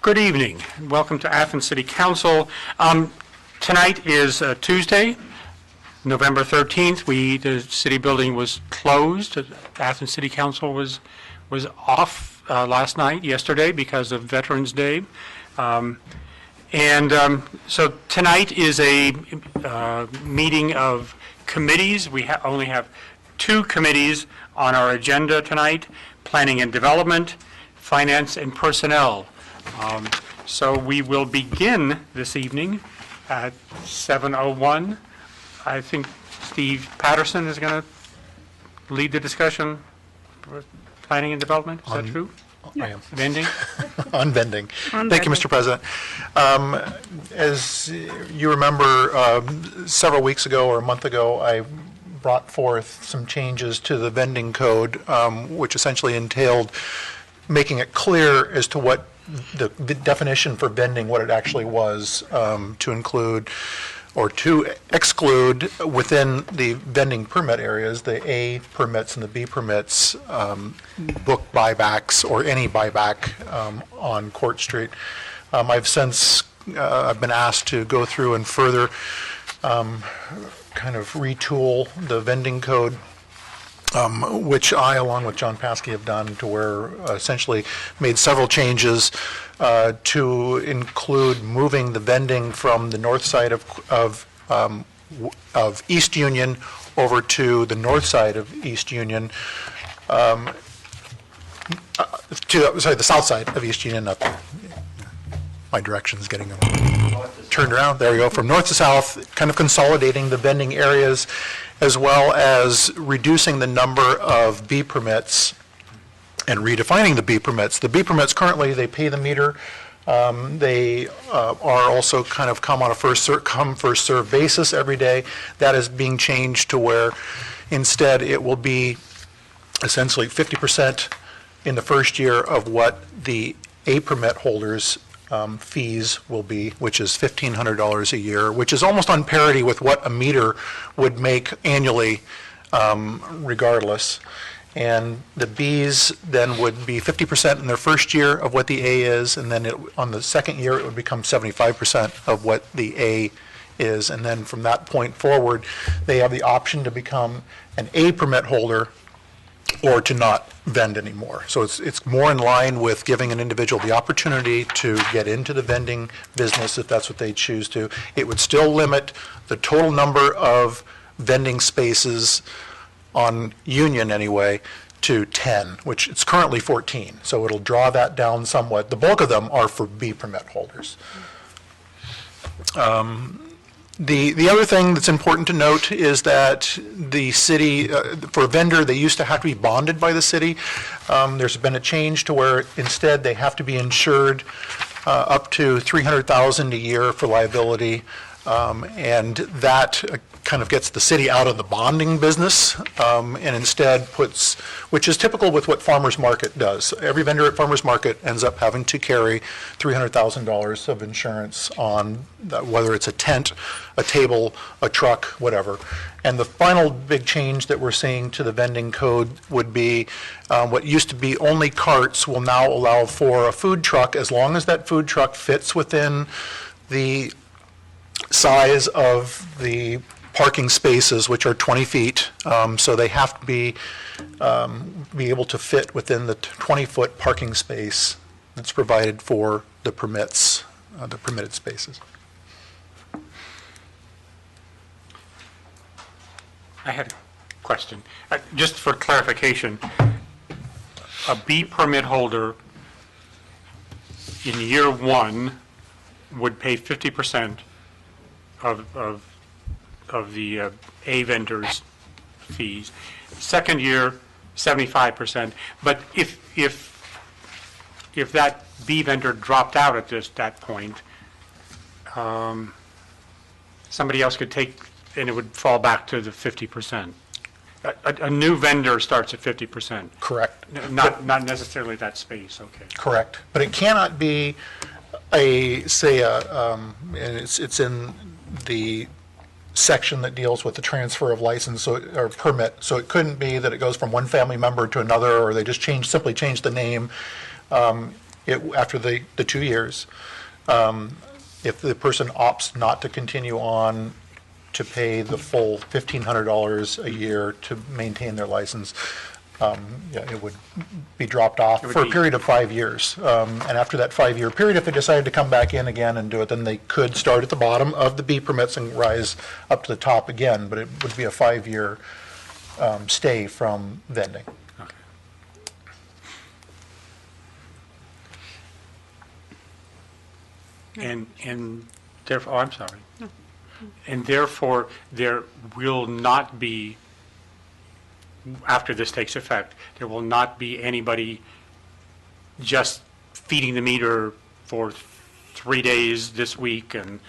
Good evening. Welcome to Athens City Council. Tonight is Tuesday, November 13th. The city building was closed. Athens City Council was off yesterday, because of Veterans Day. So tonight is a meeting of committees. We only have two committees on our agenda tonight: Planning and Development, Finance and Personnel. So we will begin this evening at 7:01. I think Steve Patterson is going to lead the discussion for Planning and Development. Is that true? I am. Vending? On vending. Thank you, Mr. President. As you remember, several weeks ago or a month ago, I brought forth some changes to the vending code, which essentially entailed making it clear as to what the definition for vending, what it actually was, to include or to exclude within the vending permit areas, the A permits and the B permits, book buybacks or any buyback on Court Street. I've been asked to go through and further kind of retool the vending code, which I, along with John Paskey, have done, to where essentially made several changes to include moving the vending from the north side of East Union over to the north side of East Union, the south side of East Union. My direction's getting turned around. There we go. From north to south, kind of consolidating the vending areas, as well as reducing the number of B permits and redefining the B permits. The B permits currently, they pay the meter. They are also kind of come on a first come, first serve basis every day. That is being changed to where instead it will be essentially 50% in the first year of what the A permit holders fees will be, which is $1,500 a year, which is almost on parity with what a meter would make annually, regardless. And the Bs then would be 50% in their first year of what the A is, and then on the second year it would become 75% of what the A is. And then from that point forward, they have the option to become an A permit holder or to not vend anymore. So it's more in line with giving an individual the opportunity to get into the vending business if that's what they choose to. It would still limit the total number of vending spaces on Union anyway to 10, which it's currently 14. So it'll draw that down somewhat. The bulk of them are for B permit holders. The other thing that's important to note is that the city, for a vendor, they used to have to be bonded by the city. There's been a change to where instead they have to be insured up to $300,000 a year for liability, and that kind of gets the city out of the bonding business, and instead puts, which is typical with what Farmers Market does. Every vendor at Farmers Market ends up having to carry $300,000 of insurance on whether it's a tent, a table, a truck, whatever. And the final big change that we're seeing to the vending code would be what used to be only carts will now allow for a food truck, as long as that food truck fits within the size of the parking spaces, which are 20 feet. So they have to be able to fit within the 20-foot parking space that's provided for the permits, the permitted spaces. I had a question. Just for clarification, a B permit holder in year one would pay 50% of the A vendor's fees. Second year, 75%. But if that B vendor dropped out at that point, somebody else could take, and it would fall back to the 50%. A new vendor starts at 50%. Correct. Not necessarily that space. Okay. Correct. But it cannot be and it's in the section that deals with the transfer of license or permit. So it couldn't be that it goes from one family member to another, or they just simply change the name. after the 2 years. If the person opts not to continue on to pay the full $1,500 a year to maintain their license, it would be dropped off for a period of 5 years. And after that 5-year period, if they decided to come back in again and do it, then they could start at the bottom of the B permits and rise up to the top again, but it would be a 5-year stay from vending. And therefore, I'm sorry. And therefore, there will not be, after this takes effect, there will not be anybody just feeding the meter for 3 days this week and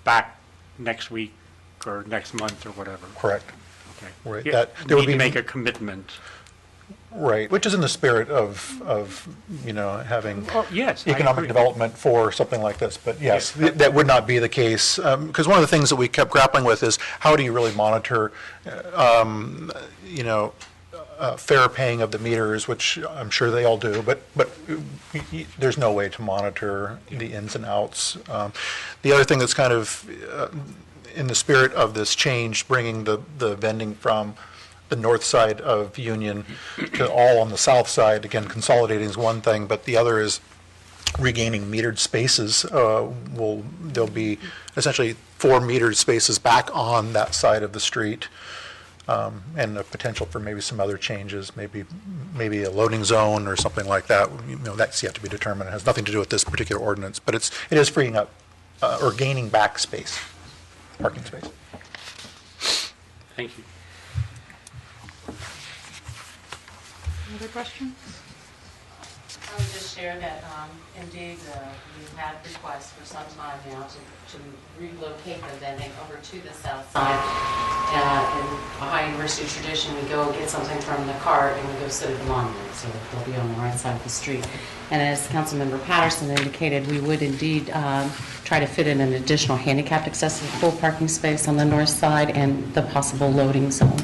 back next week or next month or whatever. Correct. Okay. Right. You That there would need to be make a commitment. right, which is in the spirit of having Yes, I economic agree. development for something like this. But yes, Yeah. that would not be the case, because one of the things that we kept grappling with is how do you really monitor, fair paying of the meters, which I'm sure they all do, but there's no way to monitor the ins and outs. The other thing that's kind of in the spirit of this change, bringing the vending from the north side of Union to all on the south side, again, consolidating is one thing, but the other is regaining metered spaces. There'll be essentially 4 metered spaces back on that side of the street, and a potential for maybe some other changes, maybe a loading zone or something like that. That's yet to be determined. It has nothing to do with this particular ordinance, but it is freeing up or gaining back space, parking space. Thank you. Other questions? I would just share that indeed we've had requests for some time now to relocate the vending over to the south side. In Ohio University tradition, we go get something from the cart and we go sit at the monument, so they'll be on the right side of the street. And as Councilmember Patterson indicated, we would indeed try to fit in an additional handicapped accessible parking space on the north side and the possible loading zone.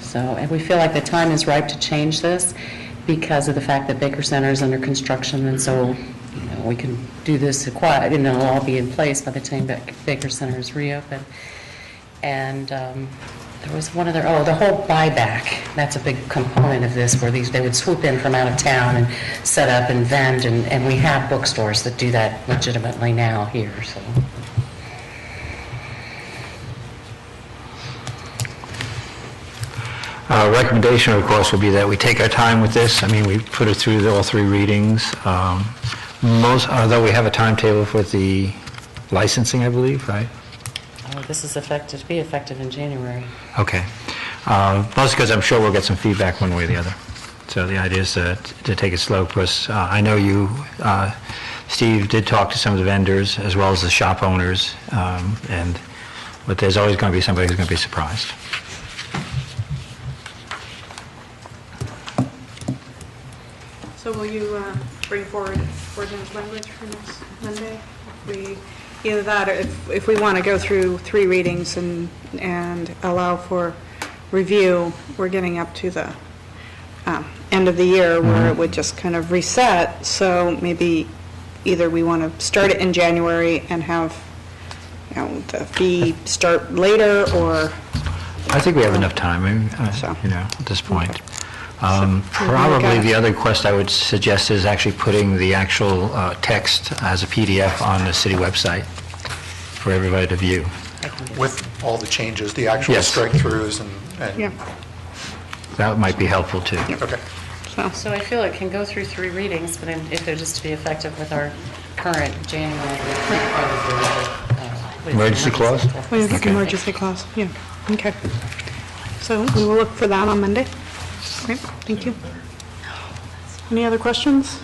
So, and we feel like the time is ripe to change this because of the fact that Baker Center is under construction, and so we can do this quiet, and it'll all be in place by the time Baker Center is reopened. And there was one other, the whole buyback. That's a big component of this, where they would swoop in from out of town and set up and vend, and we have bookstores that do that legitimately now here. So. Recommendation, of course, would be that we take our time with this. I mean, we put it through all 3 readings. Although we have a timetable for the licensing, I believe, right? This is to be effective in January. Okay. Mostly because I'm sure we'll get some feedback one way or the other. So the idea is to take it slow, because I know you, Steve, did talk to some of the vendors as well as the shop owners, but there's always going to be somebody who's going to be surprised. So will you bring forward ordinance language for next Monday? Either that, or if we want to go through 3 readings and allow for review, we're getting up to the end of the year where it would just kind of reset. So maybe either we want to start it in January and have the fee start later, or I think we have enough time, at this point. Probably the other request I would suggest is actually putting the actual text as a PDF on the city website for everybody to view. With all the changes, the actual Yes. strike-throughs and yeah. That might be helpful, too. Okay. So I feel it can go through 3 readings, but if they're just to be effective with our current January. Emergency clause? We have Okay. emergency clause, yeah, okay. So we will look for that on Monday. Great, thank you. Any other questions?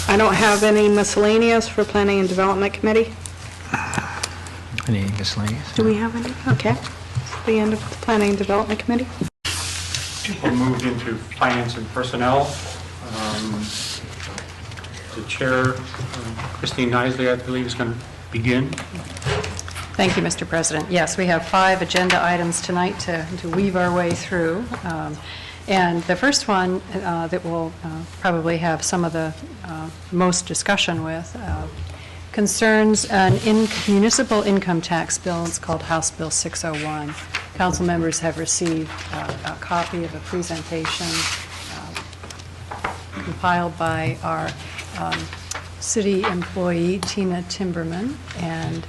I don't have any miscellaneous for Planning and Development Committee. Any miscellaneous? Do we have any? Okay. The end of the Planning and Development Committee. We'll move into finance and personnel. The chair, Christine Nisley, I believe, is going to begin. Thank you, Mr. President. Yes, we have 5 agenda items tonight to weave our way through. And the first one that we'll probably have some of the most discussion with concerns an municipal income tax bill. It's called House Bill 601. Council members have received a copy of a presentation compiled by our city employee, Tina Timberman, and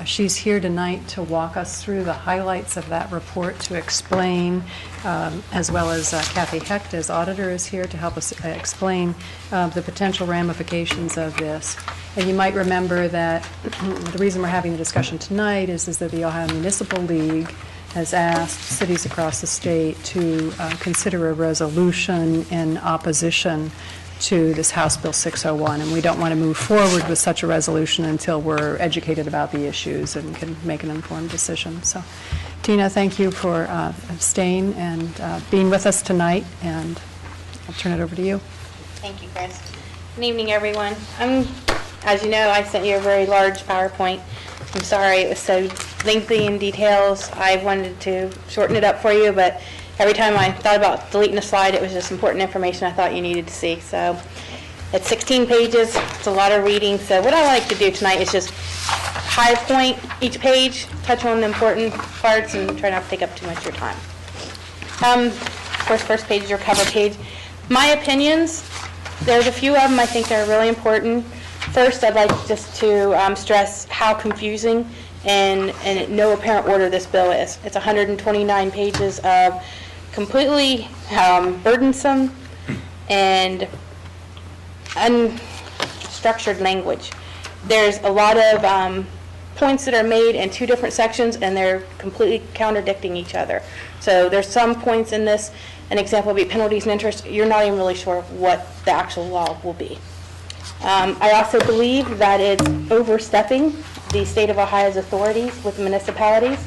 she's here tonight to walk us through the highlights of that report, to explain, as well as Kathy Hecht as auditor is here to help us explain the potential ramifications of this. And you might remember that the reason we're having the discussion tonight is that the Ohio Municipal League has asked cities across the state to consider a resolution in opposition to this House Bill 601, and we don't want to move forward with such a resolution until we're educated about the issues and can make an informed decision. So, Tina, thank you for staying and being with us tonight, and I'll turn it over to you. Thank you, Chris. Good evening, everyone. As you know, I sent you a very large PowerPoint. I'm sorry it was so lengthy in details. I wanted to shorten it up for you, but every time I thought about deleting a slide, it was just important information I thought you needed to see. So it's 16 pages. It's a lot of reading. So what I like to do tonight is just high point each page, touch on the important parts, and try not to take up too much of your time. Of course, first page is your cover page. My opinions, there's a few of them I think that are really important. First, I'd like just to stress how confusing and in no apparent order this bill is. It's 129 pages of completely burdensome and unstructured language. There's a lot of points that are made in two different sections, and they're completely contradicting each other. So there's some points in this, an example would be penalties and interest. You're not even really sure what the actual law will be. I also believe that it's overstepping the state of Ohio's authorities with municipalities,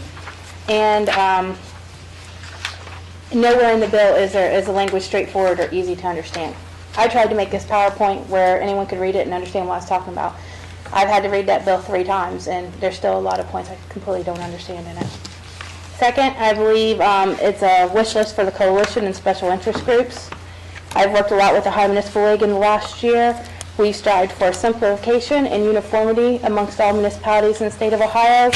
and nowhere in the bill is the language straightforward or easy to understand. I tried to make this PowerPoint where anyone could read it and understand what I was talking about. I've had to read that bill 3 times, and there's still a lot of points I completely don't understand in it. Second, I believe it's a wish list for the coalition and special interest groups. I've worked a lot with the Ohio Municipal League in the last year. We've strived for simplification and uniformity amongst all municipalities in the state of Ohio.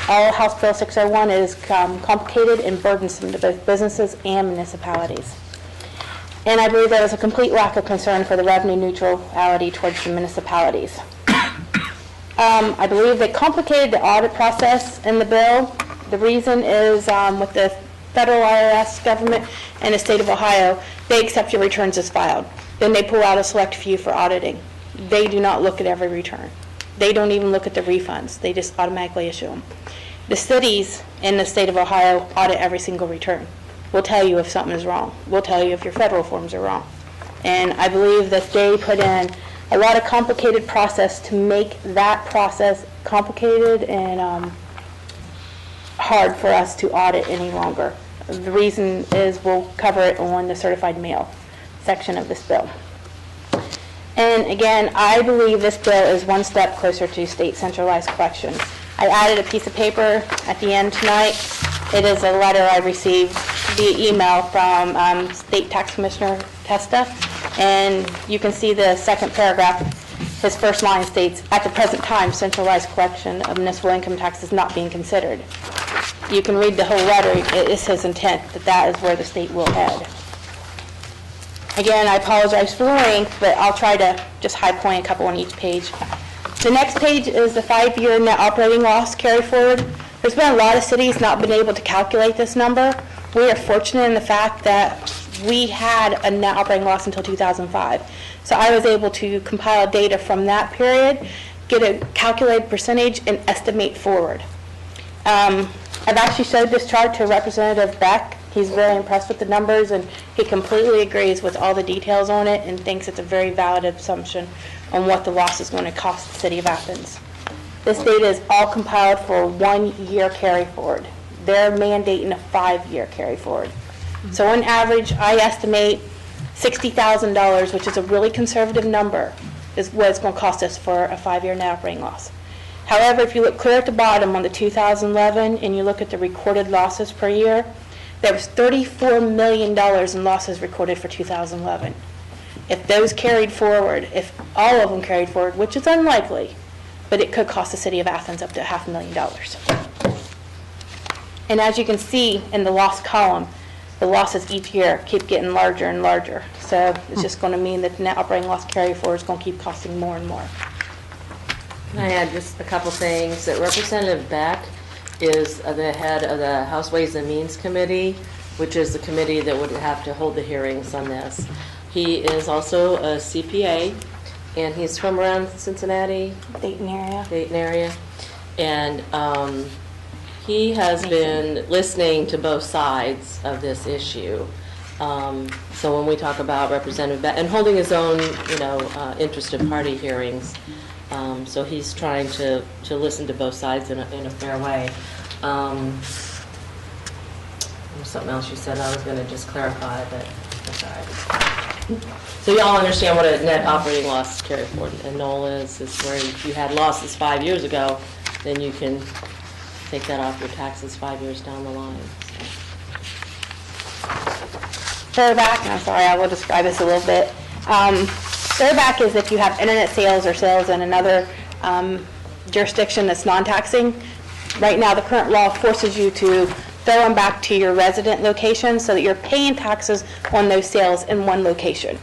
All House Bill 601 is complicated and burdensome to both businesses and municipalities. And I believe there was a complete lack of concern for the revenue neutrality towards the municipalities. I believe they complicated the audit process in the bill. The reason is with the federal IRS government and the state of Ohio, they accept your returns as filed. Then they pull out a select few for auditing. They do not look at every return. They don't even look at the refunds. They just automatically issue them. The cities in the state of Ohio audit every single return. We'll tell you if something is wrong. We'll tell you if your federal forms are wrong. And I believe that they put in a lot of complicated process to make that process complicated and hard for us to audit any longer. The reason is we'll cover it on the certified mail section of this bill. And again, I believe this bill is one step closer to state centralized collection. I added a piece of paper at the end tonight. It is a letter I received via email from State Tax Commissioner Testa, and you can see the second paragraph. His first line states, "At the present time, centralized collection of municipal income tax is not being considered." You can read the whole letter. It is his intent that that is where the state will head. Again, I apologize for the length, but I'll try to just high point a couple on each page. The next page is the 5-year net operating loss carry forward. There's been a lot of cities not been able to calculate this number. We are fortunate in the fact that we had a net operating loss until 2005. So I was able to compile data from that period, get a calculated percentage, and estimate forward. I've actually showed this chart to Representative Beck. He's very impressed with the numbers, and he completely agrees with all the details on it and thinks it's a very valid assumption on what the loss is going to cost the city of Athens. This data is all compiled for a 1-year carry forward. They're mandating a 5-year carry forward. So on average, I estimate $60,000, which is a really conservative number, is what it's going to cost us for a 5-year net operating loss. However, if you look clear at the bottom on the 2011 and you look at the recorded losses per year, there was $34 million in losses recorded for 2011. If those carried forward, if all of them carried forward, which is unlikely, but it could cost the city of Athens up to $500,000. And as you can see in the loss column, the losses each year keep getting larger and larger. So it's just going to mean that the net operating loss carry forward is going to keep costing more and more. Can I add just a couple things? That Representative Beck is the head of the House Ways and Means Committee, which is the committee that would have to hold the hearings on this. He is also a CPA, and he's from around Cincinnati, Dayton area. And he has been listening to both sides of this issue. So when we talk about Representative Beck, and holding his own, interested party hearings, so he's trying to listen to both sides in a fair way. There was something else you said I was going to just clarify, but that's all right. So y'all understand what a net operating loss carry forward and NOL is where if you had losses 5 years ago, then you can take that off your taxes 5 years down the line. Throwback, and I'm sorry, I will describe this a little bit. Throwback is if you have internet sales or sales in another jurisdiction that's non-taxing. Right now, the current law forces you to throw them back to your resident location so that you're paying taxes on those sales in one location.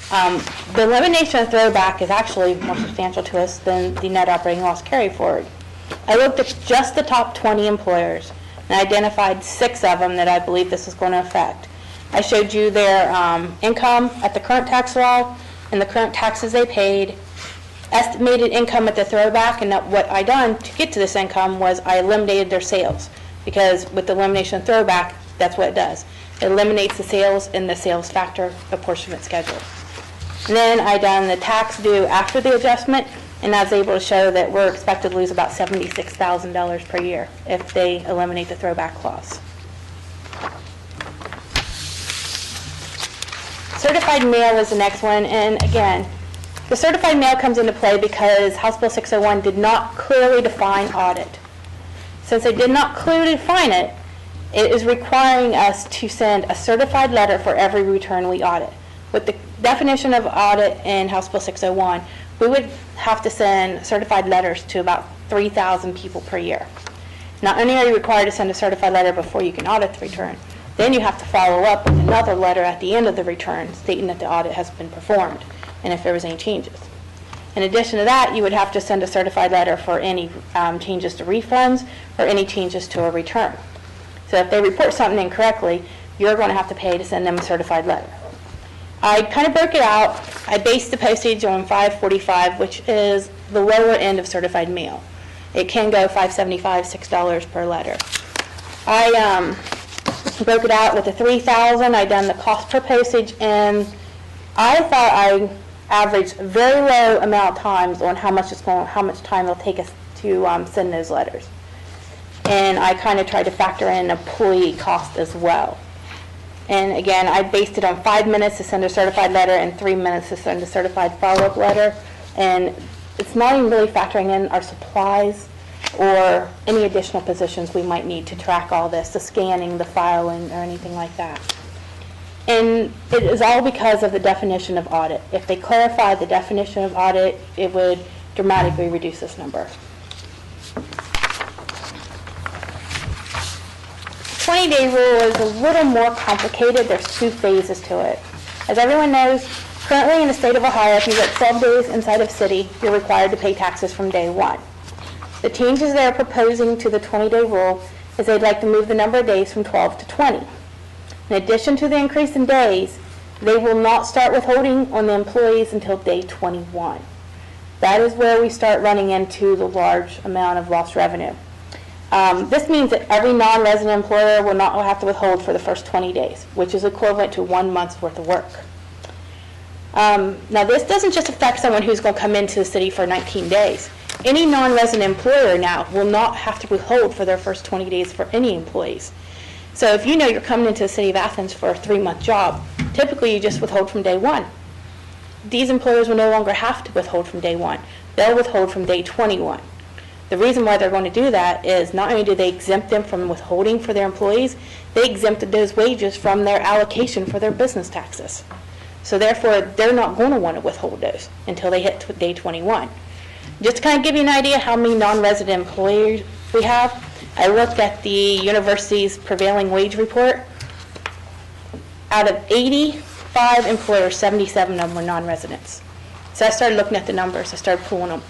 The elimination of throwback is actually more substantial to us than the net operating loss carry forward. I looked at just the top 20 employers and identified 6 of them that I believe this is going to affect. I showed you their income at the current tax law and the current taxes they paid, estimated income at the throwback, and that what I done to get to this income was I eliminated their sales, because with the elimination of throwback, that's what it does. It eliminates the sales in the sales factor apportionment schedule. And then I done the tax due after the adjustment, and I was able to show that we're expected to lose about $76,000 per year if they eliminate the throwback clause. Certified mail is the next one, and again, the certified mail comes into play because House Bill 601 did not clearly define audit. Since they did not clearly define it, it is requiring us to send a certified letter for every return we audit. With the definition of audit in House Bill 601, we would have to send certified letters to about 3,000 people per year. Not only are you required to send a certified letter before you can audit the return, then you have to follow up with another letter at the end of the return stating that the audit has been performed and if there was any changes. In addition to that, you would have to send a certified letter for any changes to refunds or any changes to a return. So if they report something incorrectly, you're going to have to pay to send them a certified letter. I kind of broke it out. I based the postage on $5.45, which is the lower end of certified mail. It can go $5.75, $6 per letter. I broke it out with the 3,000. I done the cost per postage, and I thought I averaged very low amount of times on how much time it'll take us to send those letters. And I kind of tried to factor in employee cost as well. And again, I based it on 5 minutes to send a certified letter and 3 minutes to send a certified follow-up letter. And it's not even really factoring in our supplies or any additional positions we might need to track all this, the scanning, the filing, or anything like that. And it is all because of the definition of audit. If they clarify the definition of audit, it would dramatically reduce this number. 20-day rule is a little more complicated. There's 2 phases to it. As everyone knows, currently in the state of Ohio, if you work 12 days inside of city, you're required to pay taxes from day 1. The changes they're proposing to the 20-day rule is they'd like to move the number of days from 12 to 20. In addition to the increase in days, they will not start withholding on the employees until day 21. That is where we start running into the large amount of lost revenue. This means that every non-resident employer will not have to withhold for the first 20 days, which is equivalent to 1 month's worth of work. Now, this doesn't just affect someone who's going to come into the city for 19 days. Any non-resident employer now will not have to withhold for their first 20 days for any employees. So if you know you're coming into the city of Athens for a 3-month job, typically you just withhold from day 1. These employers will no longer have to withhold from day 1. They'll withhold from day 21. The reason why they're going to do that is not only do they exempt them from withholding for their employees, they exempted those wages from their allocation for their business taxes. So therefore, they're not going to want to withhold those until they hit day 21. Just to kind of give you an idea how many non-resident employees we have, I looked at the university's prevailing wage report. Out of 85 employers, 77 of them were non-residents. So I started looking at the numbers, I started pulling them.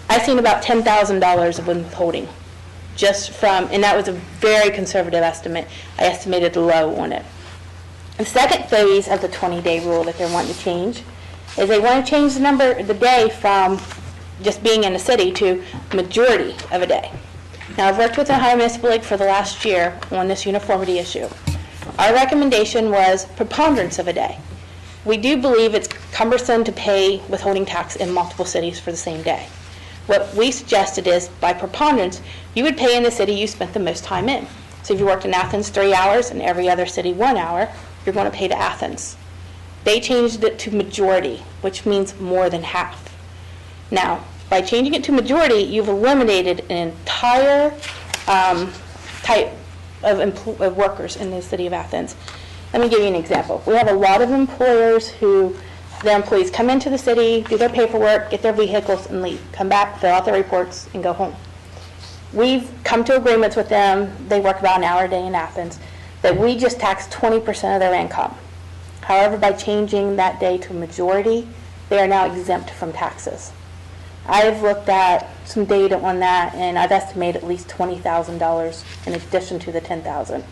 I seen about $10,000 of withholding, just from, and that was a very conservative estimate. I estimated low on it. The second phase of the 20-day rule that they're wanting to change is they want to change the day from just being in the city to majority of a day. Now, I've worked with the Ohio Municipal League for the last year on this uniformity issue. Our recommendation was preponderance of a day. We do believe it's cumbersome to pay withholding tax in multiple cities for the same day. What we suggested is, by preponderance, you would pay in the city you spent the most time in. So if you worked in Athens 3 hours and every other city 1 hour, you're going to pay to Athens. They changed it to majority, which means more than half. Now, by changing it to majority, you've eliminated an entire type of workers in the city of Athens. Let me give you an example. We have a lot of employers who, their employees come into the city, do their paperwork, get their vehicles, and leave. Come back, fill out their reports, and go home. We've come to agreements with them, they work about an hour a day in Athens, that we just tax 20% of their income. However, by changing that day to majority, they are now exempt from taxes. I've looked at some data on that, and I've estimated at least $20,000 in addition to the $10,000.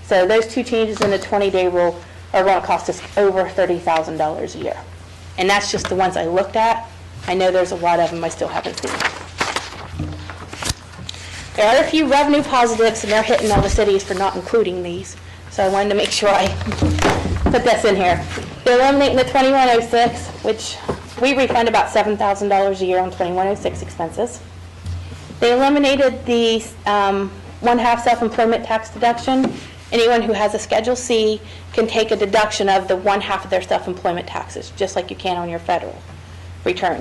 So those two changes in the 20-day rule are going to cost us over $30,000 a year. And that's just the ones I looked at. I know there's a lot of them I still haven't seen. There are a few revenue positives, and they're hitting all the cities for not including these. So I wanted to make sure I put this in here. They're eliminating the 2106, which we refund about $7,000 a year on 2106 expenses. They eliminated the 1/2 self-employment tax deduction. Anyone who has a Schedule C can take a deduction of the 1/2 of their self-employment taxes, just like you can on your federal return.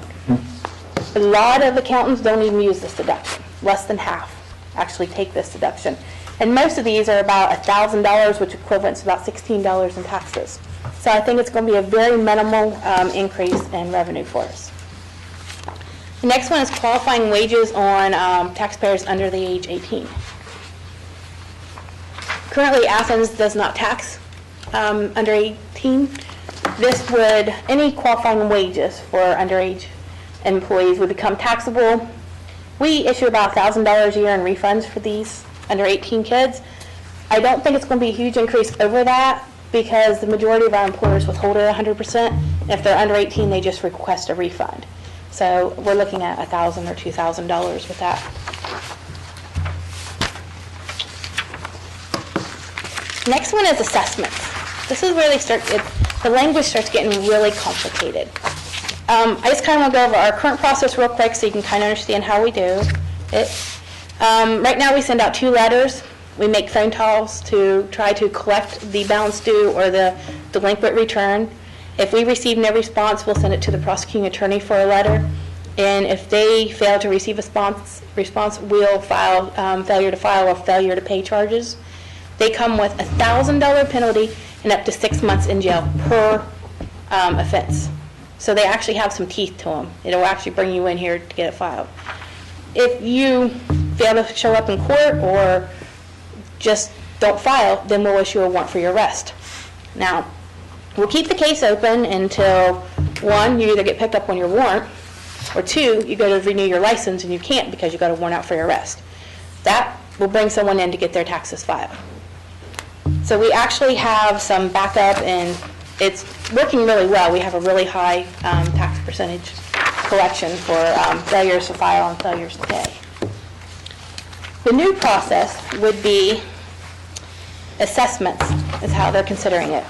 A lot of accountants don't even use this deduction. Less than half actually take this deduction. And most of these are about $1,000, which equivalents to about $16 in taxes. So I think it's going to be a very minimal increase in revenue for us. The next one is qualifying wages on taxpayers under the age 18. Currently, Athens does not tax under 18. This would, any qualifying wages for underage employees would become taxable. We issue about $1,000 a year in refunds for these under 18 kids. I don't think it's going to be a huge increase over that because the majority of our employers withhold it 100%. If they're under 18, they just request a refund. So we're looking at $1,000 or $2,000 with that. Next one is assessments. This is where the language starts getting really complicated. I just kind of want to go over our current process real quick so you can kind of understand how we do it. Right now we send out 2 letters. We make phone calls to try to collect the balance due or the delinquent return. If we receive no response, we'll send it to the prosecuting attorney for a letter. And if they fail to receive a response, we'll file failure to file or failure to pay charges. They come with a $1,000 penalty and up to 6 months in jail per offense. So they actually have some teeth to them. It'll actually bring you in here to get it filed. If you fail to show up in court or just don't file, then we'll issue a warrant for your arrest. Now, we'll keep the case open until, 1, you either get picked up on your warrant, or 2, you go to renew your license and you can't because you got a warrant out for your arrest. That will bring someone in to get their taxes filed. So we actually have some backup, and it's working really well. We have a really high tax percentage collection for failures to file and failures to pay. The new process would be assessments, is how they're considering it.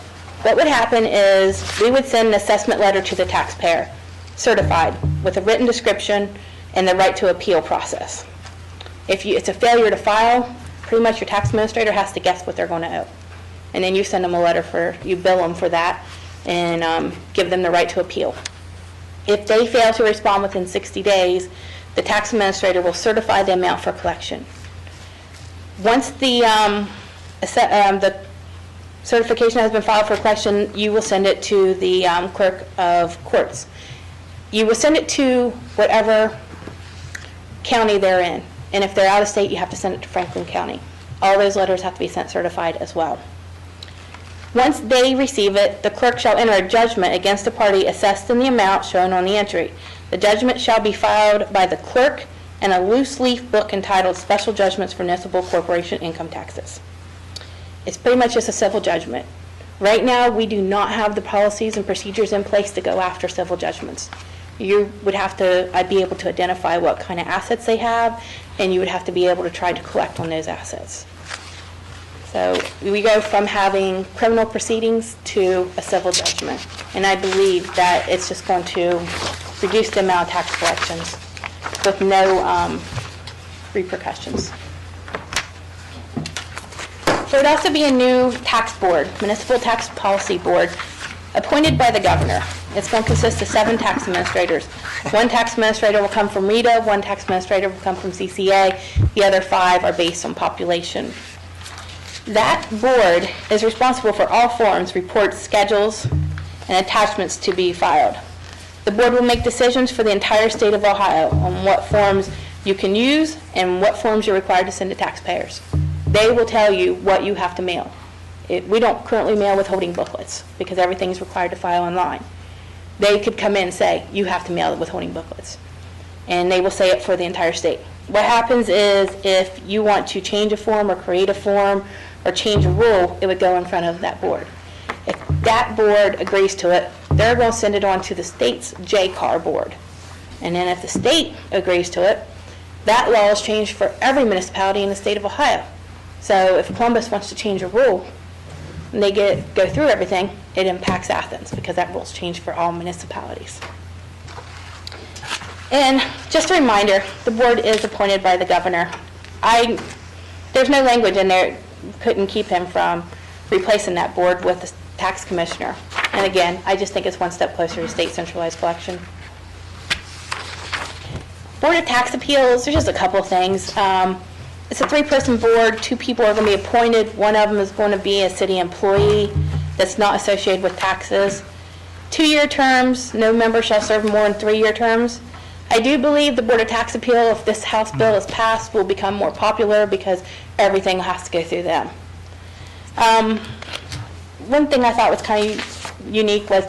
What would happen is we would send an assessment letter to the taxpayer, certified, with a written description and the right to appeal process. If it's a failure to file, pretty much your tax administrator has to guess what they're going to owe. And then you send them a letter you bill them for that and give them the right to appeal. If they fail to respond within 60 days, the tax administrator will certify the amount for collection. Once the certification has been filed for collection, you will send it to the clerk of courts. You will send it to whatever county they're in. And if they're out of state, you have to send it to Franklin County. All those letters have to be sent certified as well. Once they receive it, the clerk shall enter a judgment against the party assessed in the amount shown on the entry. The judgment shall be filed by the clerk in a loose leaf book entitled Special Judgments for Municipal Corporation Income Taxes. It's pretty much just a civil judgment. Right now, we do not have the policies and procedures in place to go after civil judgments. You would have to be able to identify what kind of assets they have, and you would have to be able to try to collect on those assets. So we go from having criminal proceedings to a civil judgment. And I believe that it's just going to reduce the amount of tax collections with no repercussions. There would also be a new tax board, Municipal Tax Policy Board, appointed by the governor. It's going to consist of 7 tax administrators. 1 tax administrator will come from RETA, 1 tax administrator will come from CCA, the other 5 are based on population. That board is responsible for all forms, reports, schedules, and attachments to be filed. The board will make decisions for the entire state of Ohio on what forms you can use and what forms you're required to send to taxpayers. They will tell you what you have to mail. We don't currently mail withholding booklets because everything is required to file online. They could come in and say, you have to mail the withholding booklets. And they will say it for the entire state. What happens is if you want to change a form or create a form or change a rule, it would go in front of that board. If that board agrees to it, they're going to send it on to the state's JCAR board. And then if the state agrees to it, that law is changed for every municipality in the state of Ohio. So if Columbus wants to change a rule, and they go through everything, it impacts Athens because that rule's changed for all municipalities. And just a reminder, the board is appointed by the governor. There's no language in there, couldn't keep him from replacing that board with the tax commissioner. And again, I just think it's one step closer to state centralized collection. Board of Tax Appeals, there's just a couple of things. It's a 3-person board. 2 people are going to be appointed. One of them is going to be a city employee that's not associated with taxes. 2-year terms. No member shall serve more than 3-year terms. I do believe the Board of Tax Appeal, if this House bill is passed, will become more popular because everything has to go through them. One thing I thought was kind of unique was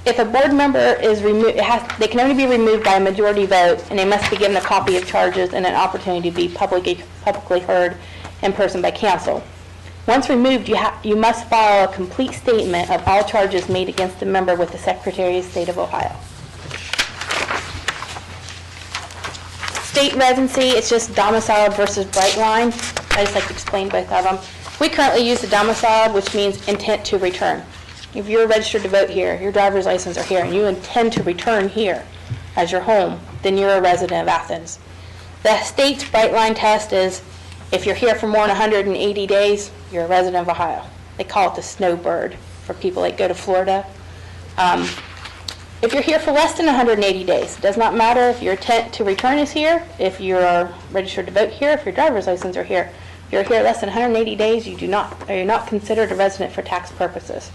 if a board member is removed, they can only be removed by a majority vote, and they must be given a copy of charges and an opportunity to be publicly heard in person by counsel. Once removed, you must file a complete statement of all charges made against the member with the Secretary of State of Ohio. State residency, it's just domiciled versus bright line. I just like to explain both of them. We currently use the domiciled, which means intent to return. If you're registered to vote here, your driver's license are here, and you intend to return here as your home, then you're a resident of Athens. The state's bright line test is if you're here for more than 180 days, you're a resident of Ohio. They call it the snowbird for people that go to Florida. If you're here for less than 180 days, it does not matter if your intent to return is here, if you're registered to vote here, if your driver's license are here. If you're here less than 180 days, you're not considered a resident for tax purposes.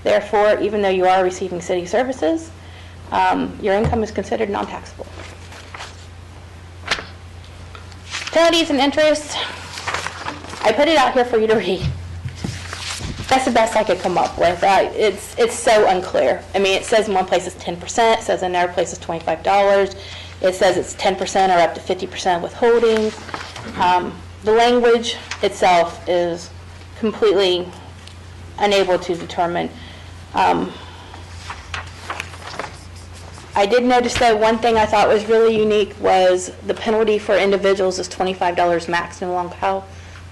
Therefore, even though you are receiving city services, your income is considered non-taxable. Penalties and interest, I put it out here for you to read. That's the best I could come up with. It's so unclear. I mean, it says in one place it's 10%, it says in another place it's $25. It says it's 10% or up to 50% withholding. The language itself is completely unable to determine. I did notice though, one thing I thought was really unique was the penalty for individuals is $25 max, no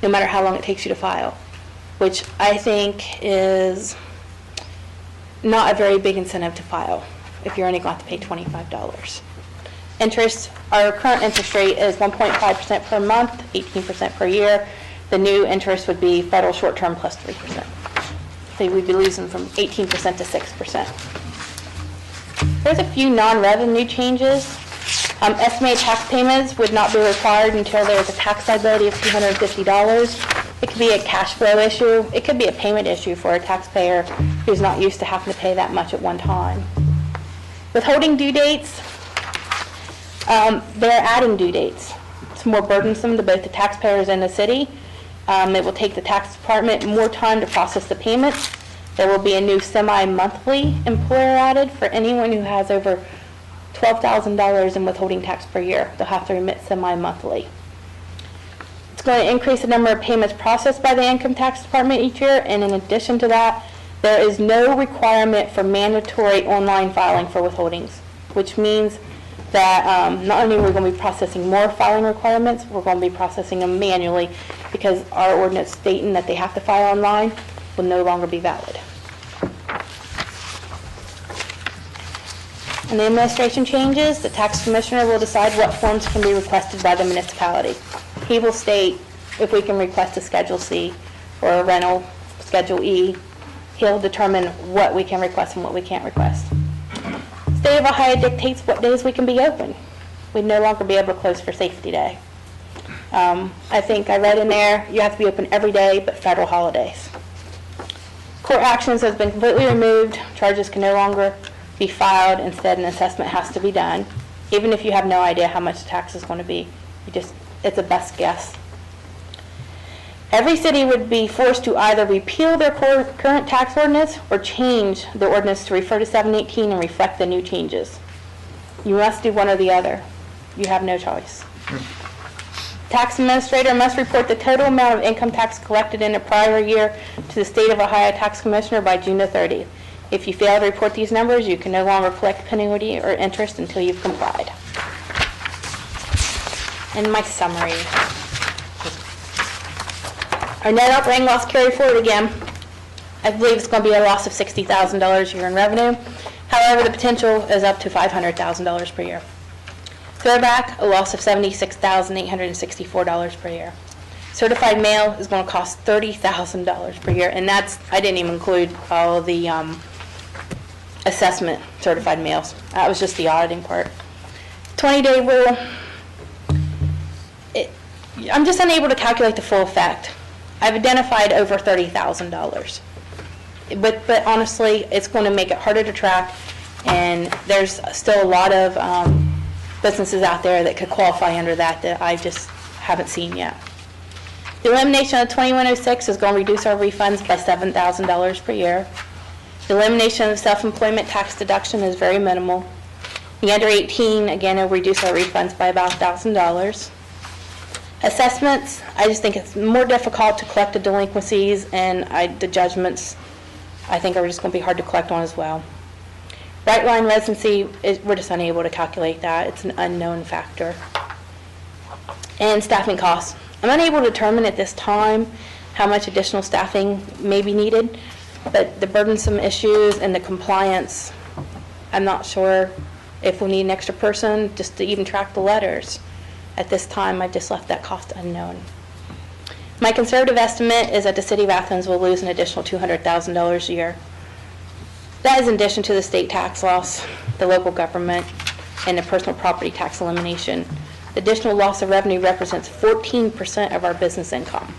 matter how long it takes you to file, which I think is not a very big incentive to file if you're only going to have to pay $25. Interest, our current interest rate is 1.5% per month, 18% per year. The new interest would be federal short-term plus 3%. So we'd be losing from 18% to 6%. There's a few non-revenue changes. Estimated tax payments would not be required until there is a tax liability of $250. It could be a cash flow issue. It could be a payment issue for a taxpayer who's not used to having to pay that much at one time. Withholding due dates, they're adding due dates. It's more burdensome to both the taxpayers and the city. It will take the tax department more time to process the payments. There will be a new semi-monthly employer added for anyone who has over $12,000 in withholding tax per year. They'll have to remit semi-monthly. It's going to increase the number of payments processed by the income tax department each year, and in addition to that, there is no requirement for mandatory online filing for withholdings, which means that not only are we going to be processing more filing requirements, we're going to be processing them manually because our ordinance stating that they have to file online will no longer be valid. And the administration changes, the tax commissioner will decide what forms can be requested by the municipality. He will state if we can request a Schedule C or a rental Schedule E. He'll determine what we can request and what we can't request. State of Ohio dictates what days we can be open. We'd no longer be able to close for Safety Day. I think I read in there, you have to be open every day but federal holidays. Court actions has been completely removed. Charges can no longer be filed. Instead, an assessment has to be done. Even if you have no idea how much the tax is going to be, it's a best guess. Every city would be forced to either repeal their current tax ordinance or change the ordinance to refer to 718 and reflect the new changes. You must do one or the other. You have no choice. Tax administrator must report the total amount of income tax collected in a prior year to the State of Ohio Tax Commissioner by June the 30th. If you fail to report these numbers, you can no longer collect penalty or interest until you've complied. And my summary. Our net operating loss carry forward again. I believe it's going to be a loss of $60,000 a year in revenue. However, the potential is up to $500,000 per year. Throwback, a loss of $76,864 per year. Certified mail is going to cost $30,000 per year, and I didn't even include all of the assessment certified mails. That was just the auditing part. 20-day rule, I'm just unable to calculate the full effect. I've identified over $30,000. But honestly, it's going to make it harder to track, and there's still a lot of businesses out there that could qualify under that I just haven't seen yet. The elimination of 2106 is going to reduce our refunds by $7,000 per year. The elimination of self-employment tax deduction is very minimal. The under 18, again, will reduce our refunds by about $1,000. Assessments, I just think it's more difficult to collect the delinquencies, and the judgments, I think, are just going to be hard to collect on as well. Right line residency, we're just unable to calculate that. It's an unknown factor. And staffing costs. I'm unable to determine at this time how much additional staffing may be needed, but the burdensome issues and the compliance, I'm not sure if we need an extra person just to even track the letters. At this time, I've just left that cost unknown. My conservative estimate is that the City of Athens will lose an additional $200,000 a year. That is in addition to the state tax loss, the local government, and the personal property tax elimination. The additional loss of revenue represents 14% of our business income.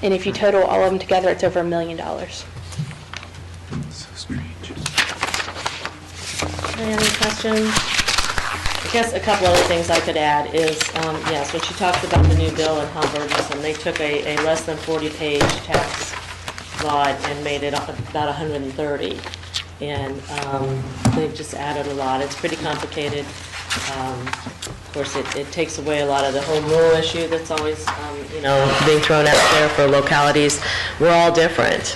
And if you total all of them together, it's over $1 million. So strange. Any questions? I guess a couple other things I could add is, yes, when she talks about the new bill and how burdensome, they took a less than 40-page tax law and made it about 130. And they've just added a lot. It's pretty complicated. Of course, it takes away a lot of the home rule issue that's always, being thrown out there for localities. We're all different,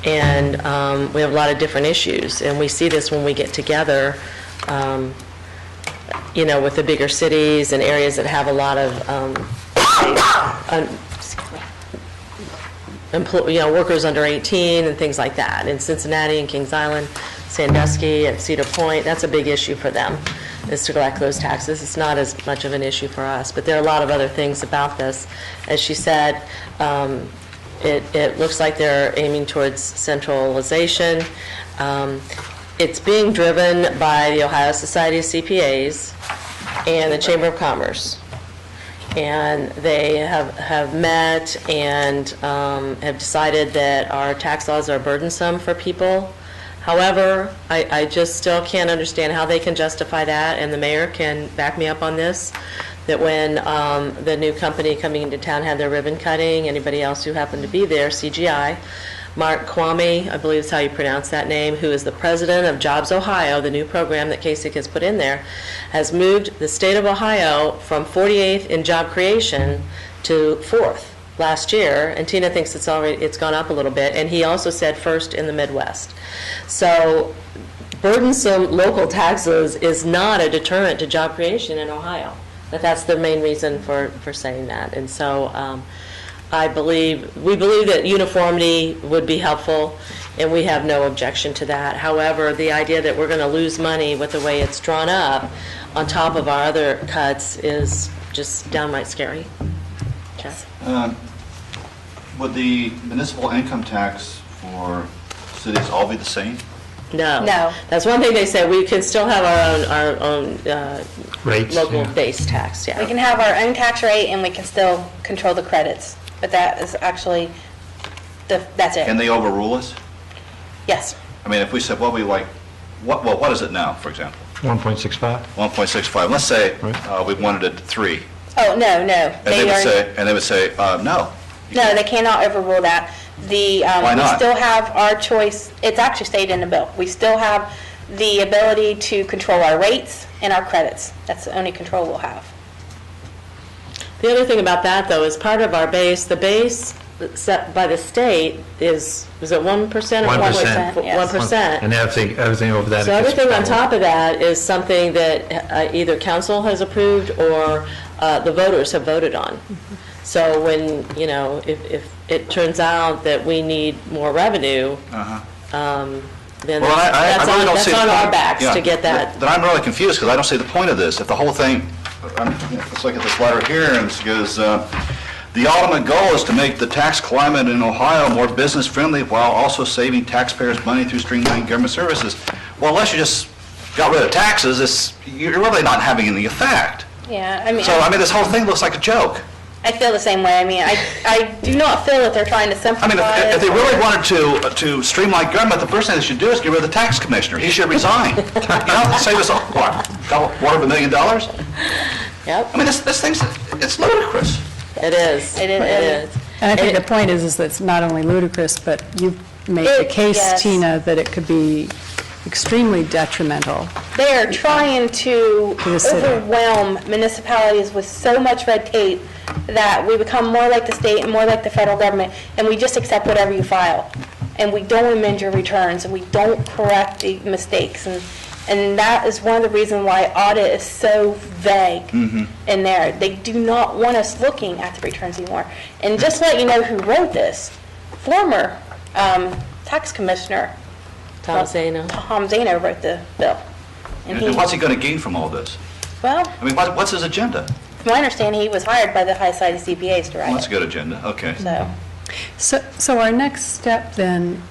and we have a lot of different issues. And we see this when we get together, with the bigger cities and areas that have a lot of workers under 18 and things like that. In Cincinnati and Kings Island, Sandusky and Cedar Point, that's a big issue for them, is to collect those taxes. It's not as much of an issue for us, but there are a lot of other things about this. As she said, it looks like they're aiming towards centralization. It's being driven by the Ohio Society of CPAs, and the Chamber of Commerce. And they have met and have decided that our tax laws are burdensome for people. However, I just still can't understand how they can justify that, and the mayor can back me up on this, that when the new company coming into town had their ribbon cutting, anybody else who happened to be there, CGI, Mark Kwame, I believe is how you pronounce that name, who is the president of Jobs Ohio, the new program that Kasich has put in there, has moved the state of Ohio from 48th in job creation to 4th last year, and Tina thinks it's gone up a little bit, and he also said first in the Midwest. So burdensome local taxes is not a deterrent to job creation in Ohio. That's the main reason for saying that. And so we believe that uniformity would be helpful, and we have no objection to that. However, the idea that we're going to lose money with the way it's drawn up on top of our other cuts is just downright scary. Jeff? Would the municipal income tax for cities all be the same? No. No. That's one thing they said. We can still have our own Rates, local yeah. base tax, yeah. We can have our own tax rate and we can still control the credits, but that is actually, that's Can it. they overrule us? Yes. I mean, if we said, well, what is it now, for example? 1.65? 1.65. Let's say we wanted it at 3. Oh, no. And they would say, no. No, they cannot overrule that. Why We not? still have our choice, it's actually stated in the bill. We still have the ability to control our rates and our credits. That's the only control we'll have. The other thing about that, though, is part of our base, the base set by the state is it 1% or 1%, yes. 1%. And everything over that. So it gets everything on doubled. top of that is something that either council has approved or the voters have voted on. So when, if it turns out that we need more revenue, then Well, I that's really don't on see the our point. backs Yeah. to get that. Then I'm really confused because I don't see the point of this. If the whole thing, let's look at this letter here, and it goes, the ultimate goal is to make the tax climate in Ohio more business-friendly while also saving taxpayers money through streamlined government services. Well, unless you just got rid of taxes, you're really not having any effect. Yeah, So, this whole thing looks like a joke. I feel the same way. I do not feel that they're trying to I simplify mean, it. if they really wanted to streamline government, the first thing they should do is get rid of the tax commissioner. He should resign. Save us, $250,000? Yep, I mean, this thing's, it's ludicrous. it is. It is. And I think the point is that it's not only ludicrous, but you've made the case, Yes. Tina, that it could be extremely detrimental. They are trying to To the city. overwhelm municipalities with so much red tape that we become more like the state and more like the federal government, and we just accept whatever you file. And we don't amend your returns, and we don't correct the mistakes. And that is one of the reasons why audit is so vague in there. They do not want us looking at the returns anymore. And just to let you know who wrote this, former tax commissioner Tom Zano. Tom Zano wrote the bill. And And what's he going to gain from all this? well, I mean, what's his agenda? from my understanding, he was hired by the High Society CPAs to Well, write that's a it. good agenda, okay. So our next step then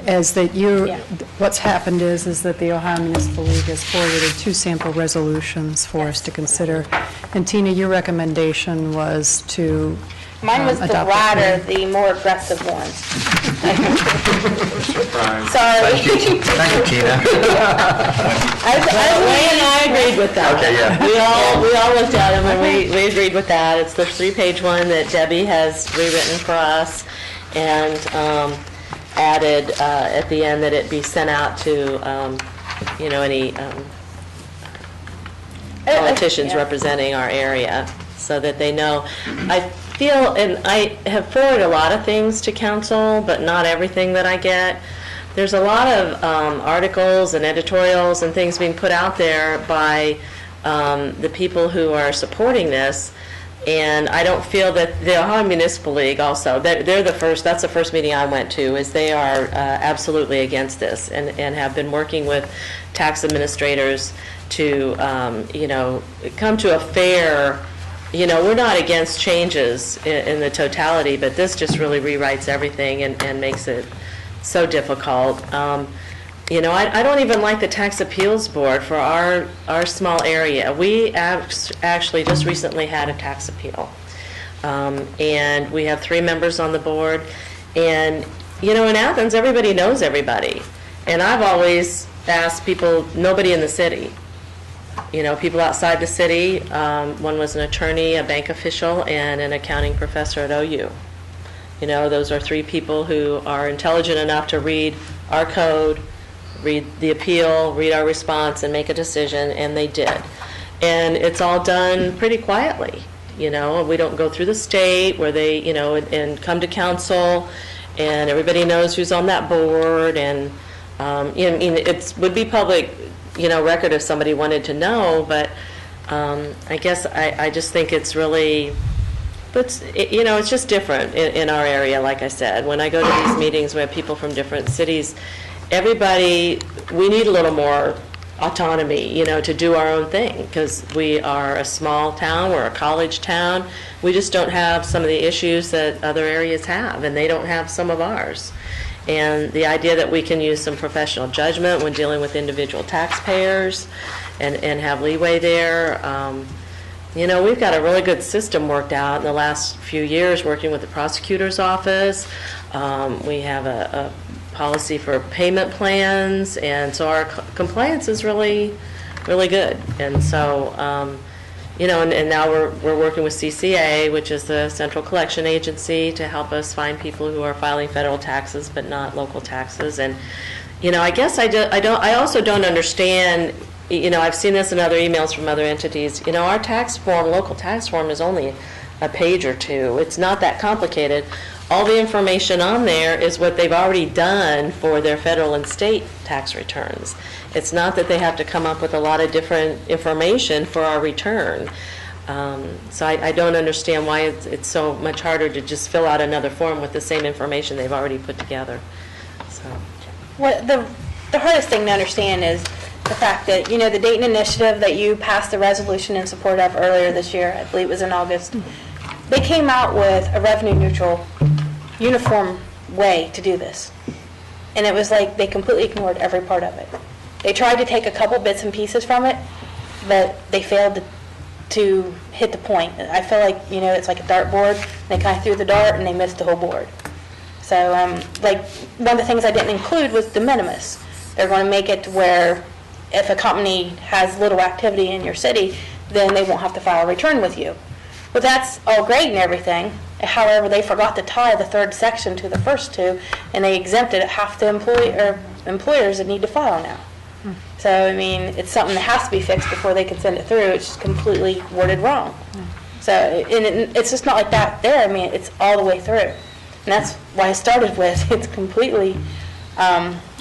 is that Yeah. what's happened is that the Ohio Municipal League has forwarded 2 sample resolutions for us to consider. And Tina, your recommendation was to Mine was the adopt latter, the more aggressive one. Sorry. Thank you, Tina. Wayne and I agreed with that. Okay, yeah. We all looked at them and we agreed with that. It's the 3-page one that Debbie has rewritten for us and added at the end that it be sent out to, any politicians Yeah. representing our area so that they know. I feel, and I have forwarded a lot of things to council, but not everything that I get. There's a lot of articles and editorials and things being put out there by the people who are supporting this, and I don't feel that the Ohio Municipal League also, they're the first, that's the first meeting I went to, is they are absolutely against this and have been working with tax administrators to, come to a fair, we're not against changes in the totality, but this just really rewrites everything and makes it so difficult. I don't even like the tax appeals board for our small area. We actually just recently had a tax appeal. And we have 3 members on the board. And, in Athens, everybody knows everybody. And I've always asked people, nobody in the city. People outside the city. One was an attorney, a bank official, and an accounting professor at OU. Those are 3 people who are intelligent enough to read our code, read the appeal, read our response, and make a decision, and they did. And it's all done pretty quietly. We don't go through the state where they, and come to council, and everybody knows who's on that board, and it would be public, record if somebody wanted to know, but I guess I just think it's really, but it's just different in our area, like I said. When I go to these meetings, we have people from different cities. Everybody, we need a little more autonomy, to do our own thing, because we are a small town, we're a college town. We just don't have some of the issues that other areas have, and they don't have some of ours. And the idea that we can use some professional judgment when dealing with individual taxpayers and have leeway there. We've got a really good system worked out in the last few years working with the prosecutor's office. We have a policy for payment plans, and so our compliance is really, really good. And so, and now we're working with CCA, which is the Central Collection Agency, to help us find people who are filing federal taxes but not local taxes. And, I guess I also don't understand. I've seen this in other emails from other entities. Our tax form, local tax form, is only a page or 2. It's not that complicated. All the information on there is what they've already done for their federal and state tax returns. It's not that they have to come up with a lot of different information for our return. So I don't understand why it's so much harder to just fill out another form with the same information they've already put together. So. What the hardest thing to understand is the fact that, the Dayton Initiative that you passed the resolution in support of earlier this year, I believe it was in August, they came out with a revenue neutral, uniform way to do this. And it was like they completely ignored every part of it. They tried to take a couple bits and pieces from it, but they failed to hit the point. I feel like, it's like a dartboard. They kind of threw the dart and they missed the whole board. So, one of the things I didn't include was de minimis. They're going to make it to where if a company has little activity in your city, then they won't have to file a return with you. Well, that's all great and everything. However, they forgot to tie the 3rd section to the first 2, and they exempted half the employers that need to file now. So, it's something that has to be fixed before they can send it through. It's just completely worded wrong. So, and it's just not like that there. It's all the way through. And that's why I started with, it's completely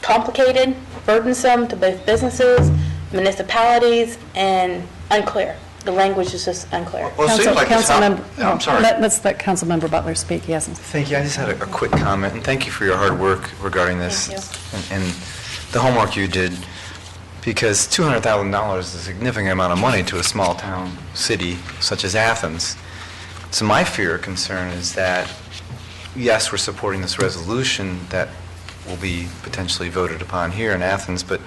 complicated, burdensome to both businesses, municipalities, and unclear. The language is just unclear. Well, it seems like it's I'm sorry. Let's let Councilmember Butler speak. Yes. Thank you. I just had a quick comment, and thank you for your hard work regarding this and the homework you did, because $200,000 is a significant amount of money to a small town city such as Athens. So my fear or concern is that, yes, we're supporting this resolution that will be potentially voted upon here in Athens, but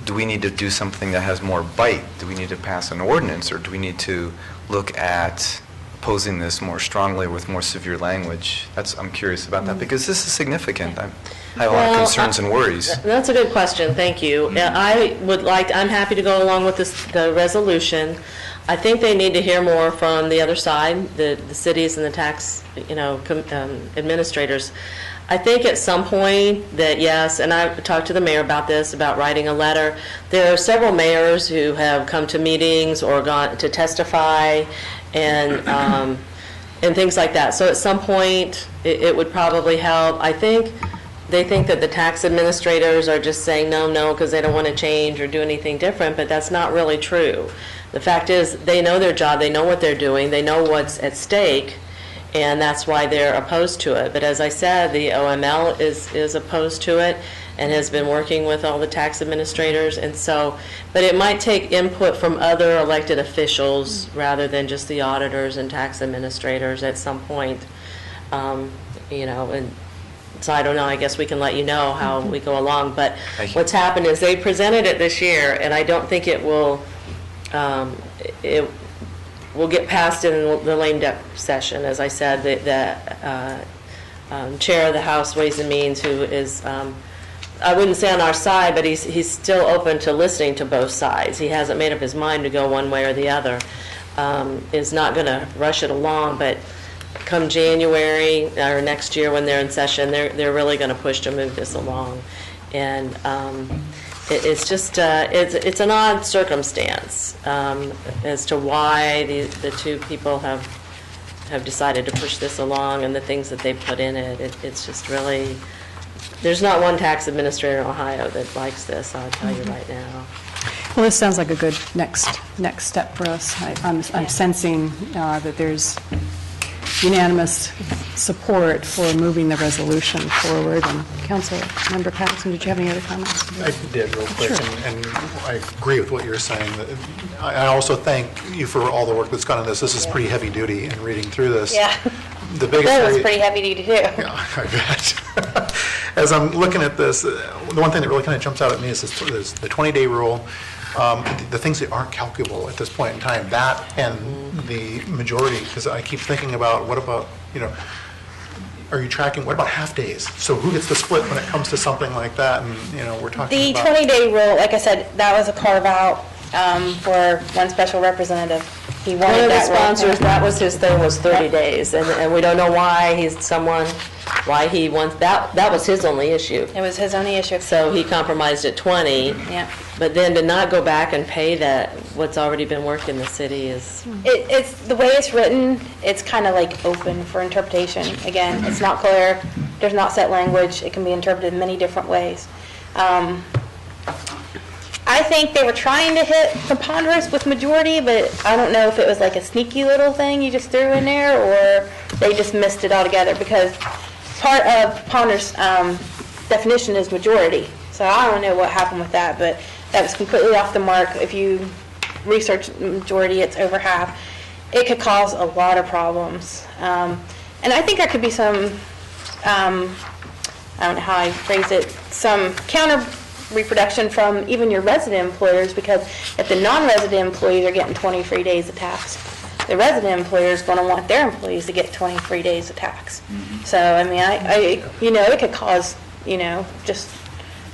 do we need to do something that has more bite? Do we need to pass an ordinance, or do we need to look at opposing this more strongly with more severe language? I'm curious about that, because this is significant. I have a lot of concerns and worries. That's a good question. Thank you. I'm happy to go along with the resolution. I think they need to hear more from the other side, the cities and the tax, administrators. I think at some point that, yes, and I talked to the mayor about this, about writing a letter. There are several mayors who have come to meetings or gone to testify and things like that. So at some point, it would probably help. I think they think that the tax administrators are just saying no, because they don't want to change or do anything different, but that's not really true. The fact is, they know their job, they know what they're doing, they know what's at stake, and that's why they're opposed to it. But as I said, the OML is opposed to it and has been working with all the tax administrators. And so, but it might take input from other elected officials rather than just the auditors and tax administrators at some point, and So I don't know, I guess we can let you know how we go along. But Thank you. what's happened is they presented it this year, and I don't think it will get passed in the lame duck session. As I said, the chair of the House Ways and Means, who is, I wouldn't say on our side, but he's still open to listening to both sides. He hasn't made up his mind to go one way or the other. Is not going to rush it along, but come January or next year when they're in session, they're really going to push to move this along. And it's just, it's an odd circumstance as to why the two people have decided to push this along and the things that they've put in it. It's just really, there's not one tax administrator in Ohio that likes this, I'll tell you right now. Well, this sounds like a good next step for us. I'm sensing that there's unanimous support for moving the resolution forward. And Councilmember Patterson, did you have any other comments? I did real quick, Sure. and I agree with what you're saying. I also thank you for all the work that's gone into this. This is pretty heavy duty in reading through this. Yeah. The biggest That was area- pretty heavy duty too. Yeah, I bet. As I'm looking at this, the one thing that really kind of jumps out at me is the 20-day rule, the things that aren't calculable at this point in time, that and the majority, because I keep thinking about, what about, are you tracking, what about half-days? So who gets the split when it comes to something like that? And, we're talking The about... 20-day rule, like I said, that was a carve-out for one special representative. He One wanted of the that rule. sponsors, that was his thing, was 30 days, and we don't know why why he wants, that was his only issue. It was his only issue. So he compromised at 20. Yeah. But then to not go back and pay that, what's already been worked in the city is, It's, the way it's written, it's kind of like open for interpretation. Again, it's not clear, there's not set language, it can be interpreted in many different ways. I think they were trying to hit preponderance with majority, but I don't know if it was like a sneaky little thing you just threw in there, or they just missed it altogether, because part of preponderance definition is majority. So I don't know what happened with that, but that was completely off the mark. If you research majority, it's over half. It could cause a lot of problems. And I think there could be some, I don't know how I phrase it, some counter reproduction from even your resident employers, because if the non-resident employees are getting 20 free days of tax, the resident employer is going to want their employees to get 20 free days of tax. So, I mean, it could cause, just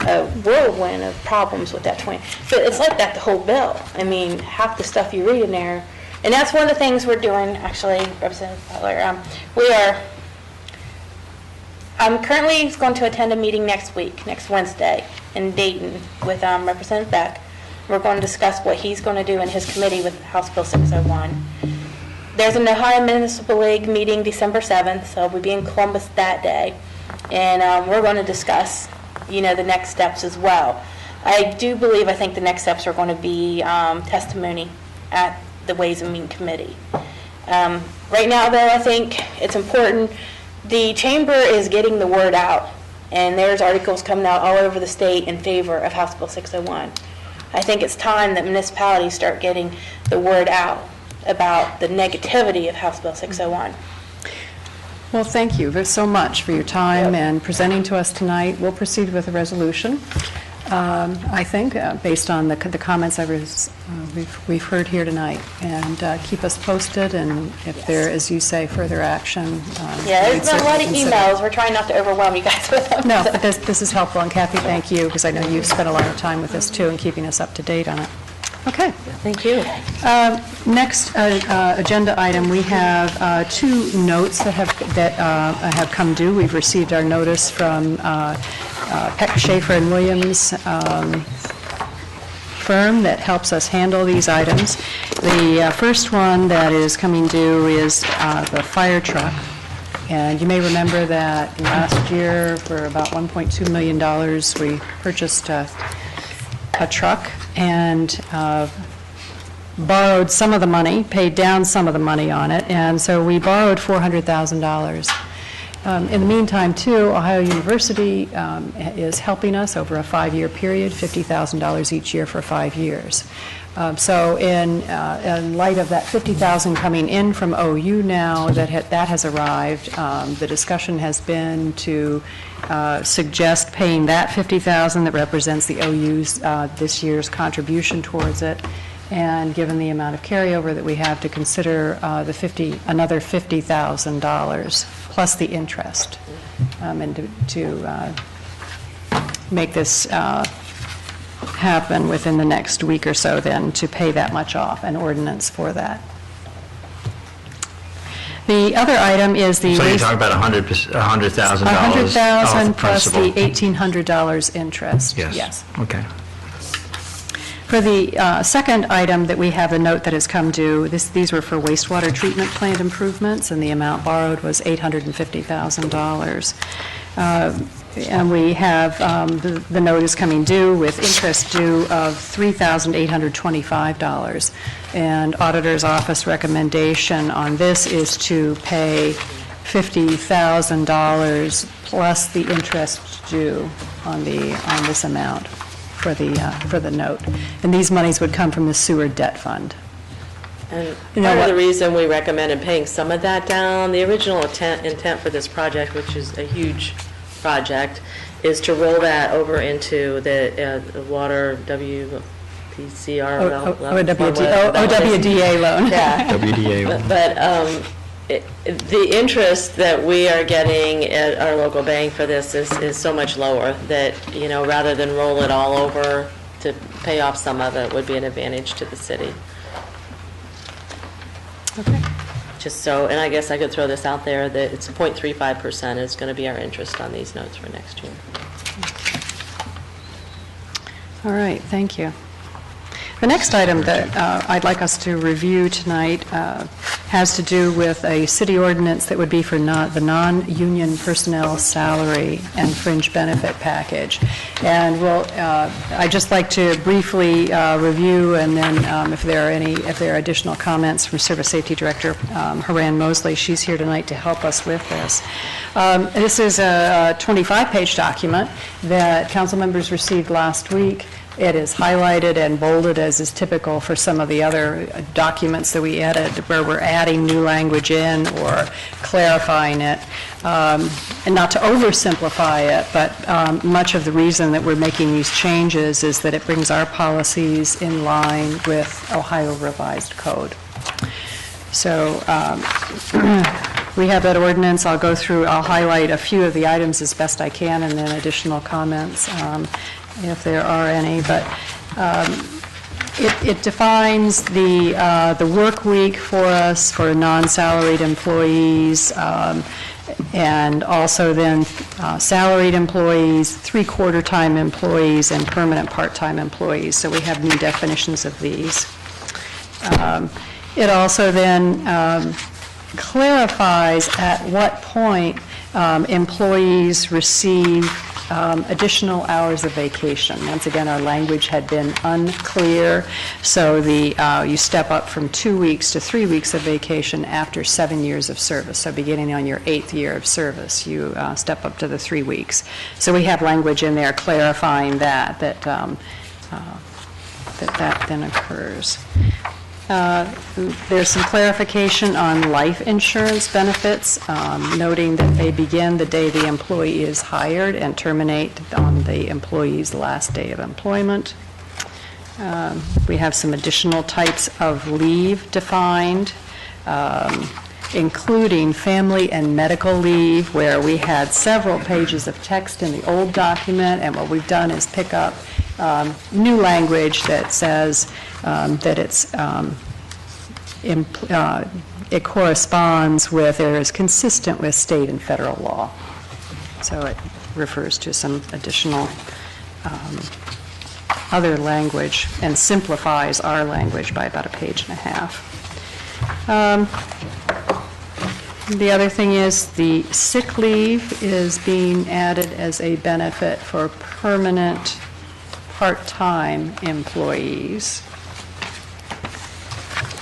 a whirlwind of problems with that 20. But it's like that the whole bill. I mean, half the stuff you read in there, and that's one of the things we're doing, actually, Representative Butler. I'm currently going to attend a meeting next Wednesday, in Dayton with Representative Beck. We're going to discuss what he's going to do in his committee with House Bill 601. There's an Ohio Municipal League meeting December 7th, so we'll be in Columbus that day. And we're going to discuss, the next steps as well. I think the next steps are going to be testimony at the Ways and Means Committee. Right now, though, I think it's important. The chamber is getting the word out, and there's articles coming out all over the state in favor of House Bill 601. I think it's time that municipalities start getting the word out about the negativity of House Bill 601. Well, thank you so much for your time and presenting to us tonight. We'll proceed with the resolution, I think, based on the comments we've heard here tonight. And keep us posted, and if there, as you say, further action. There's been a lot of emails. We're trying not to overwhelm you guys with them. No, but this is helpful. And Kathy, thank you, because I know you've spent a lot of time with this, too, and keeping us up to date on it. Okay. thank you. Next agenda item, we have two notes that have come due. We've received our notice from Peck, Schaefer and Williams firm that helps us handle these items. The first one that is coming due is the fire truck. And you may remember that last year, for about $1.2 million, we purchased a truck and borrowed some of the money, paid down some of the money on it, and so we borrowed $400,000. In the meantime, too, Ohio University is helping us over a 5-year period, $50,000 each year for 5 years. So in light of that $50,000 coming in from OU now, that has arrived, the discussion has been to suggest paying that $50,000 that represents the OU's this year's contribution towards it, and given the amount of carryover that we have, to consider another $50,000 plus the interest, and to make this happen within the next week or so, then, to pay that much off, an ordinance for that. The other item is the... So you're waste- talking about $100,000? $100,000 plus the principal. $1,800 interest. Yes. Okay. For the second item that we have a note that has come due, these were for wastewater treatment plant improvements, and the amount borrowed was $850,000. And we have, the note is coming due with interest due of $3,825. And auditor's office recommendation on this is to pay $50,000 plus the interest due on this amount for the note. And these monies would come from the sewer debt fund. And You know part of what? the reason we recommended paying some of that down, the original intent for this project, which is a huge project, is to roll that over into the water WPCR. OWDA loan. Yeah. WDA. But the interest that we are getting at our local bank for this is so much lower that, rather than roll it all over to pay off some of it, would be an advantage to the city. Okay. Just so, and I guess I could throw this out there, that it's 0.35% is going to be our interest on these notes for next year. All right, thank you. The next item that I'd like us to review tonight has to do with a city ordinance that would be for the non-union personnel salary and fringe benefit package. And I'd just like to briefly review, and then if there are additional comments from Service Safety Director Haran Mosley, she's here tonight to help us with this. This is a 25-page document that council members received last week. It is highlighted and bolded, as is typical for some of the other documents that we edit, where we're adding new language in or clarifying it. And not to oversimplify it, but much of the reason that we're making these changes is that it brings our policies in line with Ohio Revised Code. So we have that ordinance. I'll highlight a few of the items as best I can, and then additional comments if there are any. But it defines the work week for us for non-salaried employees, and also then salaried employees, three-quarter-time employees, and permanent part-time employees. So we have new definitions of these. It also then clarifies at what point employees receive additional hours of vacation. Once again, our language had been unclear, so you step up from 2 weeks to 3 weeks of vacation after 7 years of service. So beginning on your 8th year of service, you step up to the 3 weeks. So we have language in there clarifying that then occurs. There's some clarification on life insurance benefits, noting that they begin the day the employee is hired and terminate on the employee's last day of employment. We have some additional types of leave defined, including family and medical leave, where we had several pages of text in the old document, and what we've done is pick up new language that says that it corresponds with, or is consistent with state and federal law. So it refers to some additional other language and simplifies our language by about a page and a half. The other thing is the sick leave is being added as a benefit for permanent part-time employees.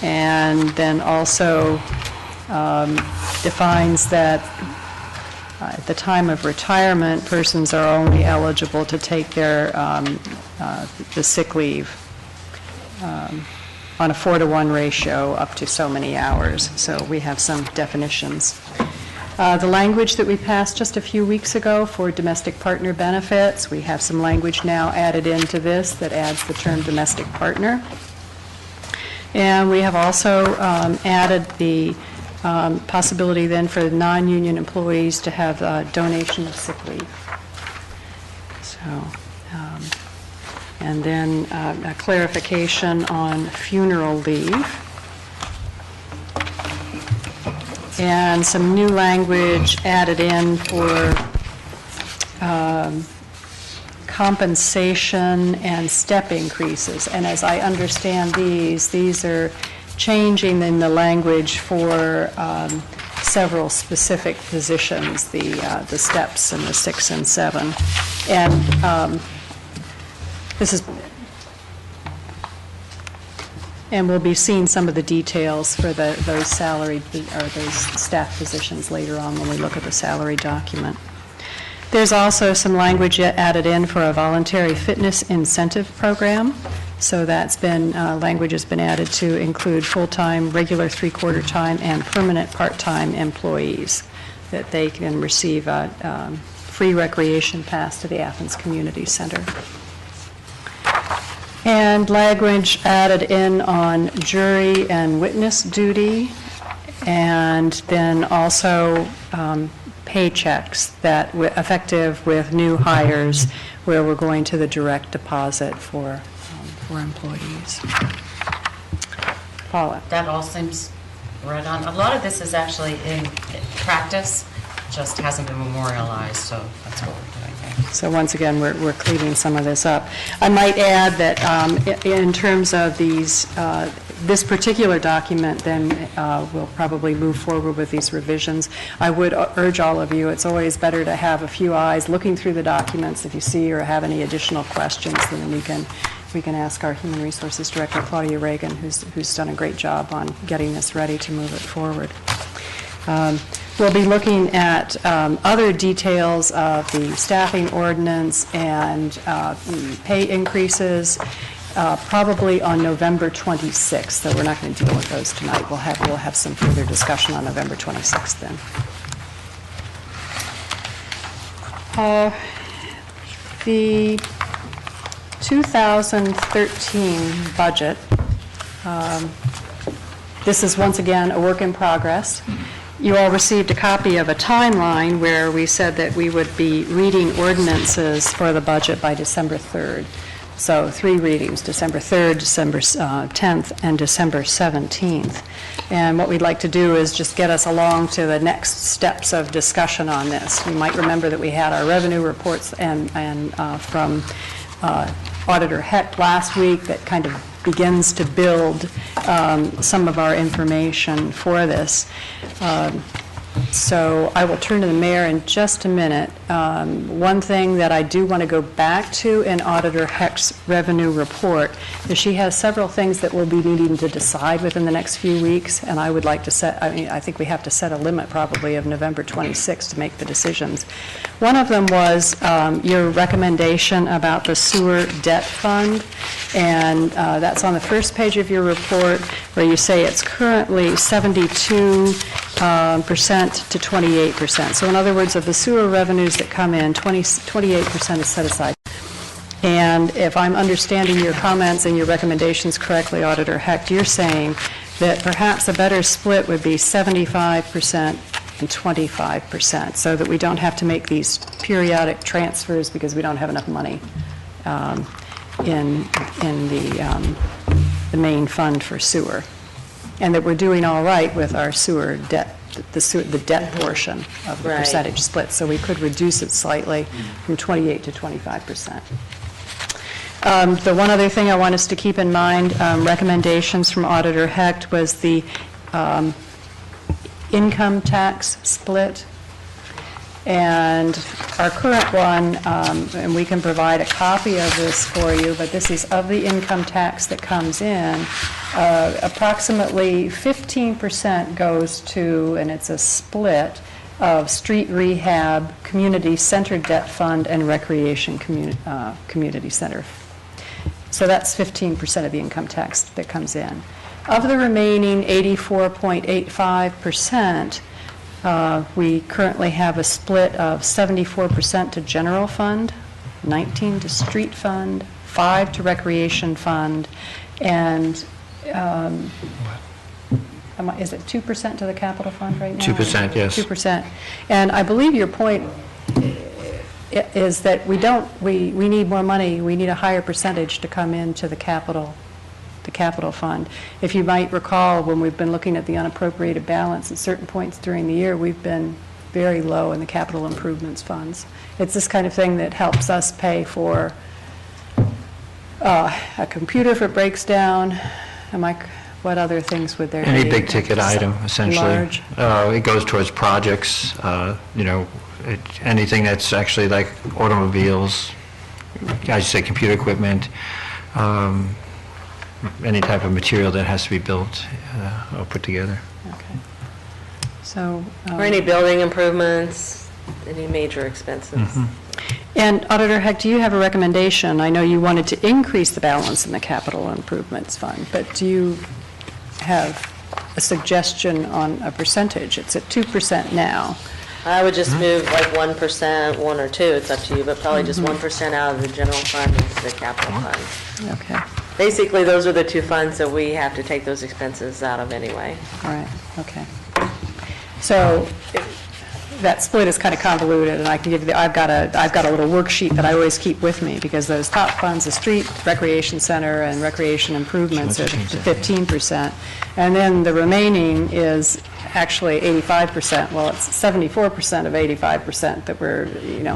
And then also defines that at the time of retirement, persons are only eligible to take their, the sick leave on a 4-to-1 ratio up to so many hours. So we have some definitions. The language that we passed just a few weeks ago for domestic partner benefits, we have some language now added into this that adds the term domestic partner. And we have also added the possibility then for non-union employees to have donation of sick leave. So, and then a clarification on funeral leave. And some new language added in for compensation and step increases. And as I understand these are changing in the language for several specific positions, the steps and the 6 and 7. And this is, and we'll be seeing some of the details for those salaried, or those staff positions later on when we look at the salary document. There's also some language added in for a voluntary fitness incentive program. So that's been, language has been added to include full-time, regular 3/4 time, and permanent part-time employees, that they can receive a free recreation pass to the Athens Community Center. And language added in on jury and witness duty, and then also paychecks that effective with new hires, where we're going to the direct deposit for employees. Paula? That all seems right on. A lot of this is actually in practice, just hasn't been memorialized, so that's what we're doing here. So once again, we're cleaning some of this up. I might add that in terms of these, this particular document, then we'll probably move forward with these revisions. I would urge all of you, it's always better to have a few eyes looking through the documents. If you see or have any additional questions, then we can ask our Human Resources Director, Claudia Reagan, who's done a great job on getting this ready to move it forward. We'll be looking at other details of the staffing ordinance and pay increases probably on November 26th, so we're not going to deal with those tonight. We'll have some further discussion on November 26th then. The 2013 budget, this is once again a work in progress. You all received a copy of a timeline where we said that we would be reading ordinances for the budget by December 3rd. So 3 readings, December 3rd, December 10th, and December 17th. And what we'd like to do is just get us along to the next steps of discussion on this. You might remember that we had our revenue reports and from Auditor Hecht last week that kind of begins to build some of our information for this. So I will turn to the mayor in just a minute. One thing that I do want to go back to in Auditor Hecht's revenue report is she has several things that we'll be needing to decide within the next few weeks, and I would like to set, I think we have to set a limit probably of November 26th to make the decisions. One of them was your recommendation about the sewer debt fund, and that's on the first page of your report where you say it's currently 72% to 28%. So in other words, of the sewer revenues that come in, 28% is set aside. And if I'm understanding your comments and your recommendations correctly, Auditor Hecht, you're saying that perhaps a better split would be 75% and 25%, so that we don't have to make these periodic transfers because we don't have enough money in the main fund for sewer. And that we're doing all right with our sewer debt, the debt portion of the percentage split, so we could reduce it slightly from 28 to 25%. The one other thing I want us to keep in mind, recommendations from Auditor Hecht, was the income tax split. And our current one, and we can provide a copy of this for you, but this is of the income tax that comes in. Approximately 15% goes to, and it's a split, of street rehab, community center debt fund, and recreation community center. So that's 15% of the income tax that comes in. Of the remaining 84.85%, we currently have a split of 74% to general fund, 19 to street fund, 5 to recreation fund, and is it 2% to the capital fund right now? 2%, yes. 2%. And I believe your point is that we need more money, we need a higher percentage to come into the capital fund. If you might recall, when we've been looking at the unappropriated balance at certain points during the year, we've been very low in the capital improvements funds. It's this kind of thing that helps us pay for a computer if it breaks down. What other things would there be? Any big ticket item, essentially. Large. It goes towards projects, anything that's actually like automobiles, I should say computer equipment, any type of material that has to be built or put together. Okay. So. Or any building improvements, any major expenses. And Auditor Heck, do you have a recommendation? I know you wanted to increase the balance in the capital improvements fund, but do you have a suggestion on a percentage? It's at 2% now. I would just move like 1%, 1 or 2, it's up to you, but probably just 1% out of the general fund into the capital fund. Okay, Basically, those are the two funds that we have to take those expenses out of anyway. all right, okay. So that split is kind of convoluted, and I can give you, I've got a little worksheet that I always keep with me, because those top funds, the street, recreation center, and recreation improvements are 15%. And then the remaining is actually 85%. Well, it's 74% of 85% that we're,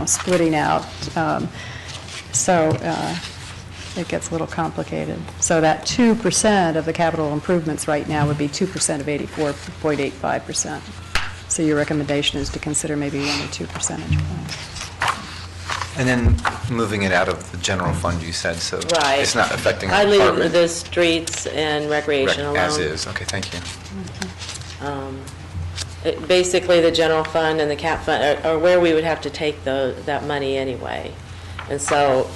splitting out. It gets a little complicated. So that 2% of the capital improvements right now would be 2% of 84.85%. So your recommendation is to consider maybe 1 or 2 percentage points. And then moving it out of the general fund, you said, so Right. it's not affecting I our leave department. the streets and recreation alone. As is, okay, thank you. Basically, the general fund and the cap fund are where we would have to take that money anyway. And so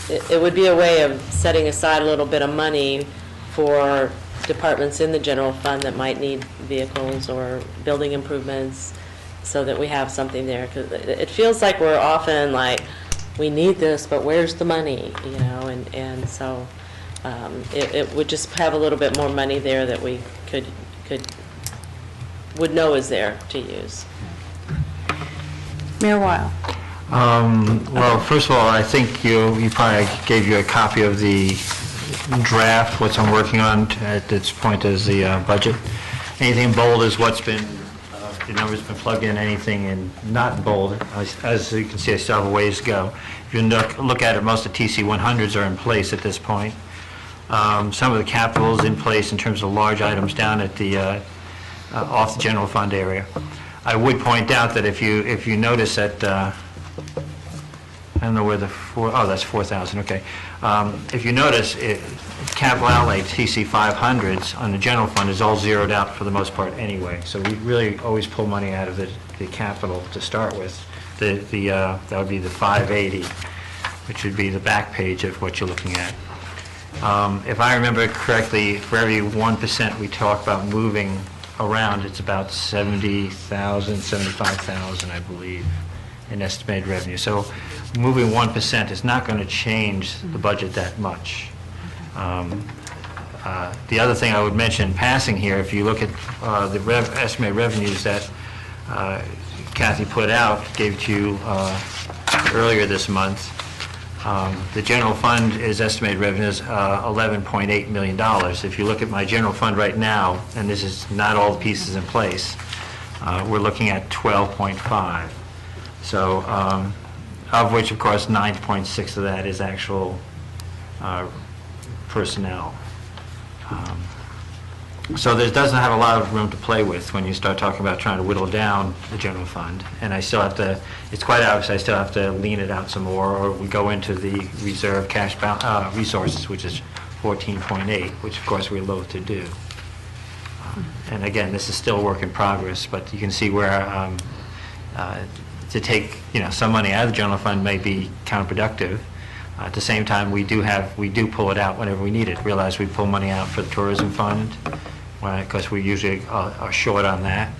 it would be a way of setting aside a little bit of money for departments in the general fund that might need vehicles or building improvements, so that we have something there. Because it feels like we're often like, we need this, but where's the money, and so it would just have a little bit more money there that we would know is there to use. Mayor Weil. Well, first of all, I think you probably gave you a copy of the draft, what I'm working on at this point is the budget. Anything bold is what's been, the number's been plugged in, anything in not bold, as you can see, I still have a ways to go. If you look at it, most of the TC 100s are in place at this point. Some of the capital is in place in terms of large items down at the, off the general fund area. I would point out that if you notice that, I don't know where that's 4,000, okay. If you notice, capital outlay, TC 500s on the general fund is all zeroed out for the most part anyway. So we really always pull money out of the capital to start with. That would be the 580, which would be the back page of what you're looking at. If I remember correctly, for every 1% we talk about moving around, it's about 70,000, 75,000, I believe, in estimated revenue. So moving 1% is not going to change the budget that much. The other thing I would mention in passing here, if you look at the estimated revenues that Kathy put out, gave to you earlier this month, the general fund is estimated revenues $11.8 million. If you look at my general fund right now, and this is not all the pieces in place, we're looking at 12.5. So, of which, of course, 9.6 of that is actual personnel. So there doesn't have a lot of room to play with when you start talking about trying to whittle down the general fund. And I still have to, it's quite obvious I still have to lean it out some more, or we go into the reserve cash resources, which is 14.8, which of course we're loath to do. And again, this is still a work in progress, but you can see where to take, some money out of the general fund may be counterproductive. At the same time, we do pull it out whenever we need it. Realize we pull money out for the tourism fund, because we usually are short on that.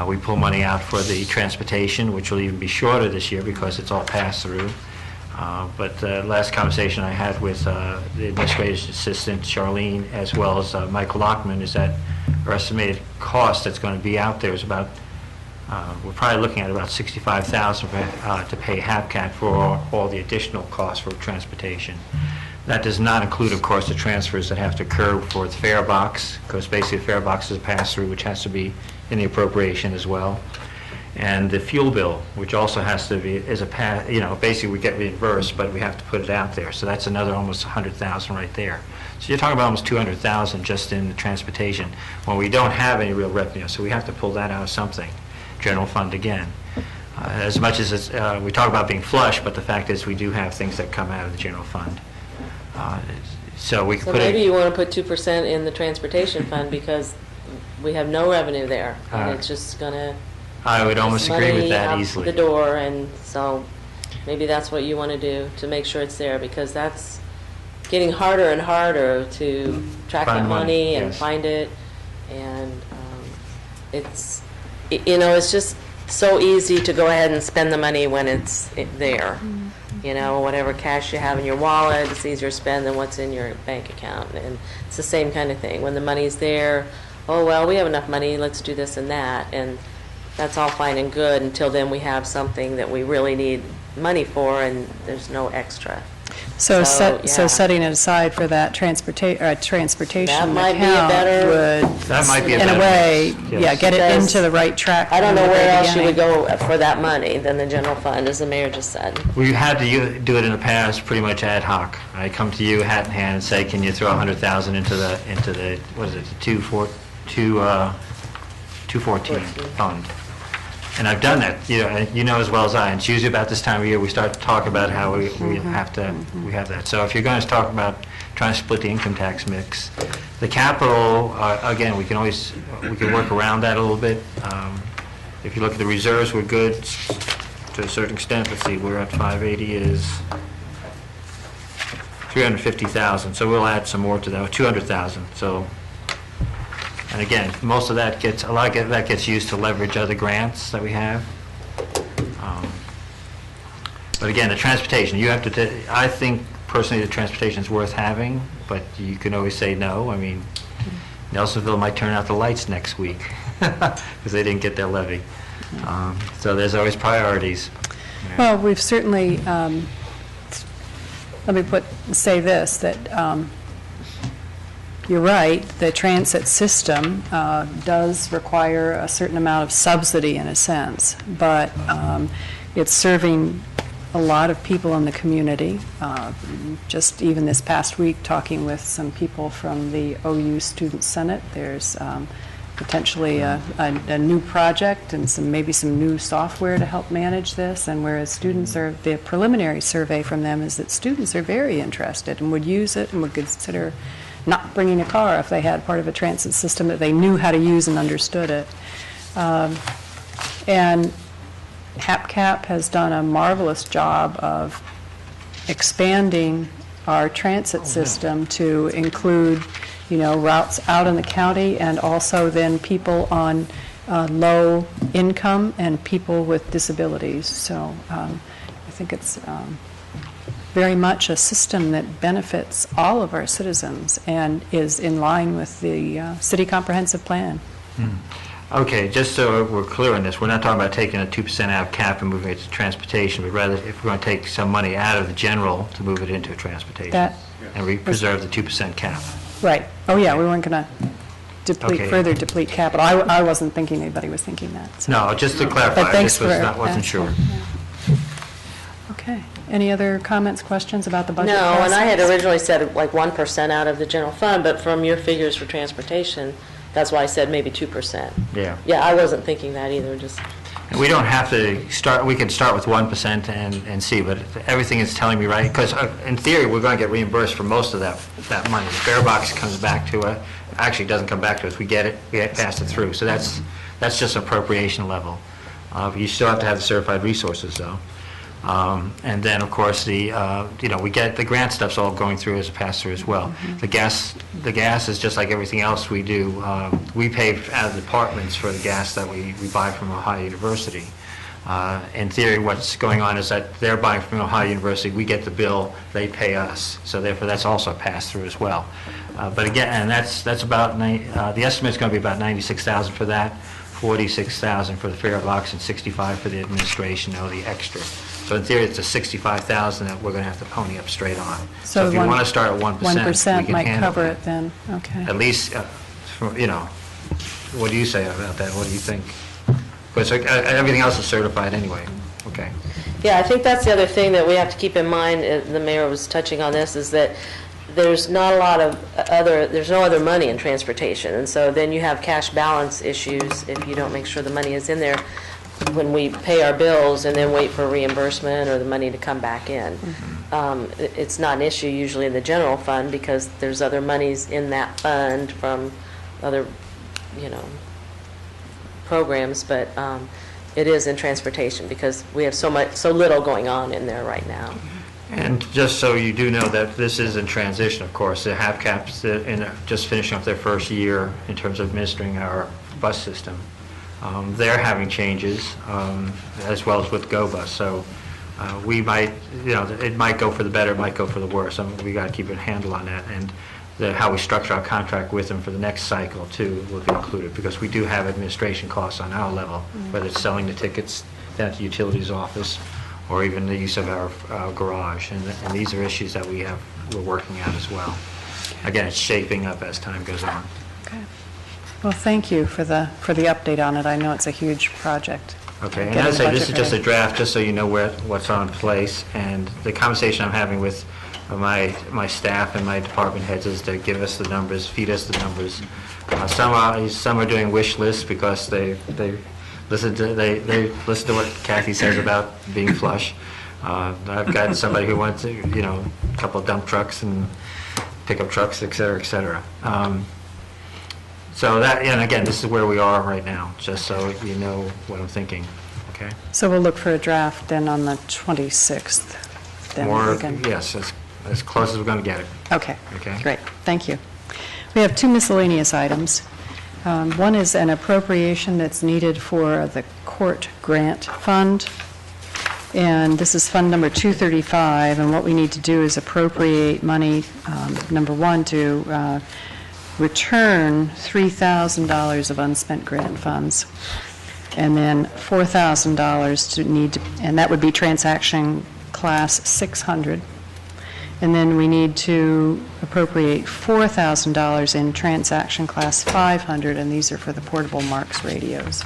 We pull money out for the transportation, which will even be shorter this year because it's all passed through. But the last conversation I had with the administrative assistant, Charlene, as well as Michael Lockman, is that our estimated cost that's going to be out there is about, we're probably looking at about $65,000 to pay HAPCAT for all the additional costs for transportation. That does not include, of course, the transfers that have to occur for the fare box, because basically the fare box is a pass-through, which has to be in the appropriation as well. And the fuel bill, which also has to be, is a basically we get reimbursed, but we have to put it out there. So that's another almost $100,000 right there. So you're talking about almost $200,000 just in the transportation, when we don't have any real revenue. So we have to pull that out of something, general fund again. As much as we talk about being flush, but the fact is we do have things that come out of the general fund. So we could So put maybe it. you want to put 2% in the transportation fund because we have no revenue there. And it's just going to... I would almost agree with that easily. the door, and so maybe that's what you want to do to make sure it's there, because that's getting harder and harder to track Find that money, money and yes. find it, and it's just so easy to go ahead and spend the money when it's there. Whatever cash you have in your wallet, it's easier to spend than what's in your bank account, and it's the same kind of thing. When the money's there, oh, well, we have enough money, let's do this and that, and that's all fine and good until then we have something that we really need money for and there's no extra. So yeah. setting it aside for that transportation That might be a account better- would, That might be a in better a way, yes. yeah, get it Because into the right track. I don't from know the where very else you would beginning. go for that money than the general fund, as the mayor just said. We had to do it in the past pretty much ad hoc. I come to you hat in hand and say, can you throw $100,000 into the what is it, the 214 fund? And I've done that, you know as well as I. And it's usually about this time of year we start to talk about how we have that. So if you're going to talk about trying to split the income tax mix, the capital, again, we can work around that a little bit. If you look at the reserves, we're good to a certain extent. Let's see, we're at 580 is 350,000. So we'll add some more to that, 200,000. So. And again, most of that a lot of that gets used to leverage other grants that we have. But again, the transportation, you have to, I think personally the transportation is worth having, but you can always say no. I mean, Nelsonville might turn out the lights next week because they didn't get their levy. So there's always priorities. Well, we've certainly, let me say this, that you're right, the transit system does require a certain amount of subsidy in a sense, but it's serving a lot of people in the community. Just even this past week, talking with some people from the OU Student Senate, there's potentially a new project and maybe some new software to help manage this, and whereas students are, the preliminary survey from them is that students are very interested and would use it and would consider not bringing a car if they had part of a transit system that they knew how to use and understood it. And HAPCAP has done a marvelous job of expanding our transit system to include, routes out in the county and also then people on low income and people with disabilities. So I think it's very much a system that benefits all of our citizens and is in line with the city comprehensive plan. Okay, just so we're clear on this, we're not talking about taking a 2% out of cap and moving it to transportation, but rather if we're going to take some money out of the general to move it into transportation. And we preserve the 2% cap. Right. Oh, yeah, we weren't going to Okay. further deplete capital. I wasn't thinking anybody was thinking that. So. No, just to clarify, But I thanks just for wasn't sure. asking. Yeah. Okay. Any other comments, questions about the budget No, and I had process? originally said like 1% out of the general fund, but from your figures for transportation, that's why I said maybe 2%. Yeah. Yeah, I wasn't thinking that either, just... And we don't have to start, we can start with 1% and see, but everything is telling me right, because in theory, we're going to get reimbursed for most of that money. The fare box comes back to us, actually doesn't come back to us, we get it, we pass it through, so that's just appropriation level. You still have to have the certified resources, though. And then, of course, we get, the grant stuff's all going through as a pass-through as well. The gas is just like everything else we do. We pay out of the departments for the gas that we buy from Ohio University. In theory, what's going on is that they're buying from Ohio University, we get the bill, they pay us. So therefore, that's also a pass-through as well. But again, and that's about, the estimate's going to be about $96,000 for that, $46,000 for the fare box, and $65,000 for the administration, the extra. So in theory, it's a $65,000 that we're going to have to pony up straight on. So if you want to start at 1%, 1% we can might handle cover that. it then, okay. At least, what do you say about that? What do you think? Because everything else is certified anyway. Okay. Yeah, I think that's the other thing that we have to keep in mind, the mayor was touching on this, is that there's not a lot of there's no other money in transportation, and so then you have cash balance issues if you don't make sure the money is in there when we pay our bills and then wait for reimbursement or the money to come back in. It's not an issue usually in the general fund because there's other monies in that fund from other, programs, but it is in transportation because we have so little going on in there right now. And just so you do know that this is in transition, of course. The HAVCAP's just finishing up their first year in terms of administering our bus system. They're having changes as well as with GoBus. So we might, it might go for the better, it might go for the worse. We got to keep a handle on that. And how we structure our contract with them for the next cycle, too, will be included, because we do have administration costs on our level, whether it's selling the tickets down to the utilities office or even the use of our garage. And these are issues that we're working out as well. Again, it's shaping up as time goes on. Okay. Well, thank you for the update on it. I know it's a huge project. Okay, and Getting as I say, the this is budget just a ready. draft, just so you know what's on place, and the conversation I'm having with my staff and my department heads is to give us the numbers, feed us the numbers. Some are doing wish lists because they listen to what Kathy says about being flush. I've got somebody who wants a couple of dump trucks and pickup trucks, et cetera, et cetera. So that, and again, this is where we are right now, just so you know what I'm thinking, okay? So we'll look for a draft then on the 26th. Then we can- Yes, as close as we're going to get it. Okay. Okay. Great, thank you. We have two miscellaneous items. One is an appropriation that's needed for the court grant fund, and this is Fund Number 235, and what we need to do is appropriate money, number one, to return $3,000 of unspent grant funds, and then $4,000 and that would be transaction class 600. And then we need to appropriate $4,000 in transaction class 500, and these are for the portable Marks radios.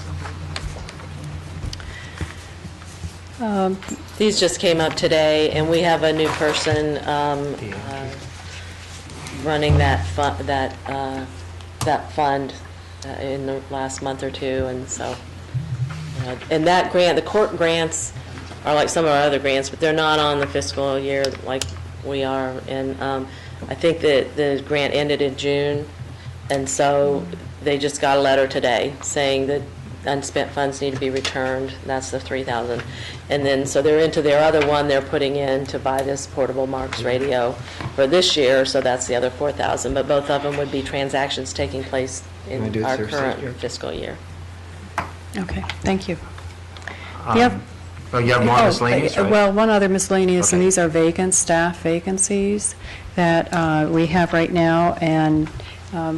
These just came up today, and we have a new person running that fund in the last month or two, and so, and that grant, the court grants are like some of our other grants, but they're not on the fiscal year like we are, and I think that the grant ended in June, and so they just got a letter today saying that unspent funds need to be returned. That's the $3,000. And then, so they're into their other one they're putting in to buy this portable Marks radio for this year, so that's the other $4,000. But both of them would be transactions taking place Can we do in it our Thursday, current Jerry? fiscal year. Okay, thank you. You have- Oh, you have more miscellaneous, right? Well, one other miscellaneous, and Okay. these are staff vacancies that we have right now, and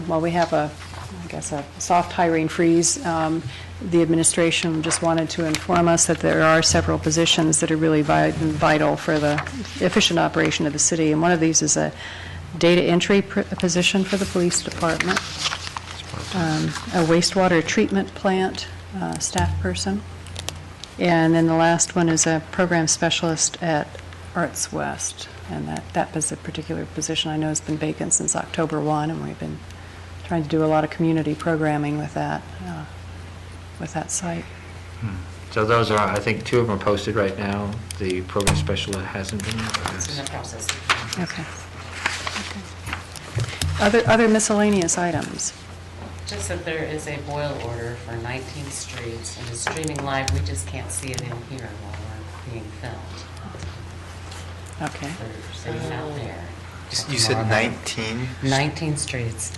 while we have a soft hiring freeze, the administration just wanted to inform us that there are several positions that are really vital for the efficient operation of the city, and one of these is a data entry position for the police department, a wastewater treatment plant staff person, and then the last one is a program specialist at Arts West, and that is a particular position I know has been vacant since October 1, and we've been trying to do a lot of community programming with that site. So those are, I think, two of them are posted right now. The program specialist hasn't been. It's in the process. Okay. Other miscellaneous items? Just that there is a boil order for 19 streets, and it's streaming live, we just can't see it in here while we're being filmed. Okay. They're sitting out there. You said 19? 19 streets.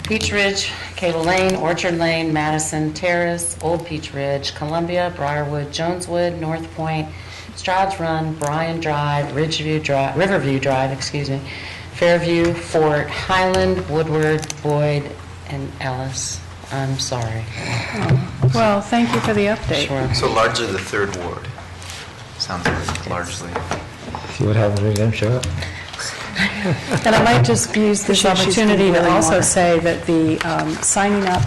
Peach Ridge, Cable Lane, Orchard Lane, Madison Terrace, Old Peach Ridge, Columbia, Briarwood, Joneswood, North Point, Stroud's Run, Bryan Drive, Riverview Drive, Fairview, Fort, Highland, Woodward, Boyd, and Ellis. I'm sorry. Well, thank you for the update. Sure. So largely the third ward. Sounds like largely. See what happens when them show up. And I might just use this opportunity to also say that the signing up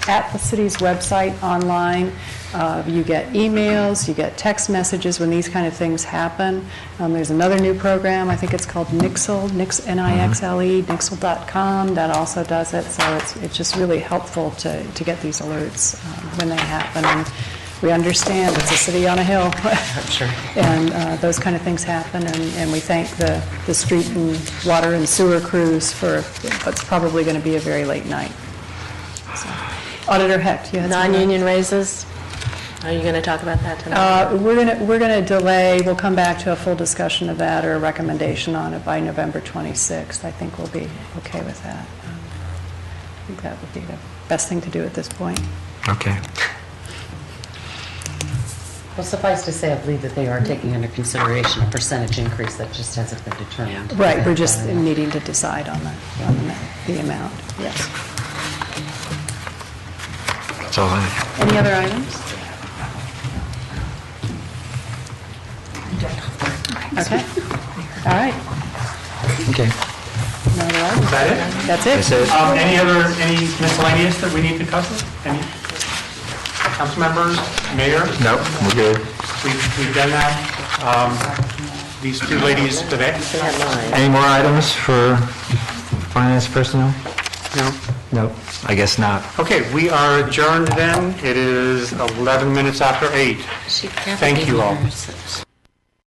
at the city's website online, you get emails, you get text messages when these kind of things happen. There's another new program, I think it's called Nixle, N-I-X-L-E, Nixle.com, that also does it. So it's just really helpful to get these alerts when they happen. And we understand it's a city on a hill. Sure. And those kind of things happen, and we thank the street and water and sewer crews for what's probably going to be a very late night. So, Auditor Hecht, you had something? Non-union raises, are you going to talk about that tonight? We're going to delay, we'll come back to a full discussion of that or a recommendation on it by November 26th. I think we'll be okay with that. I think that would be the best thing to do at this point. Okay. Well, suffice to say, I believe that they are taking under consideration a percentage increase that just hasn't been determined. Right, we're just needing to decide on the amount, yes. That's all I have. Any other items? Okay, all right. Okay. No other items? Is that it? That's it. That's it. Any miscellaneous that we need to cover? Any council members, mayor? Nope, we're good. We've done that. These two ladies today? Any more items for finance personnel? No? Nope, I guess not. Okay, we are adjourned then. It is 11 minutes after 8. Thank you all.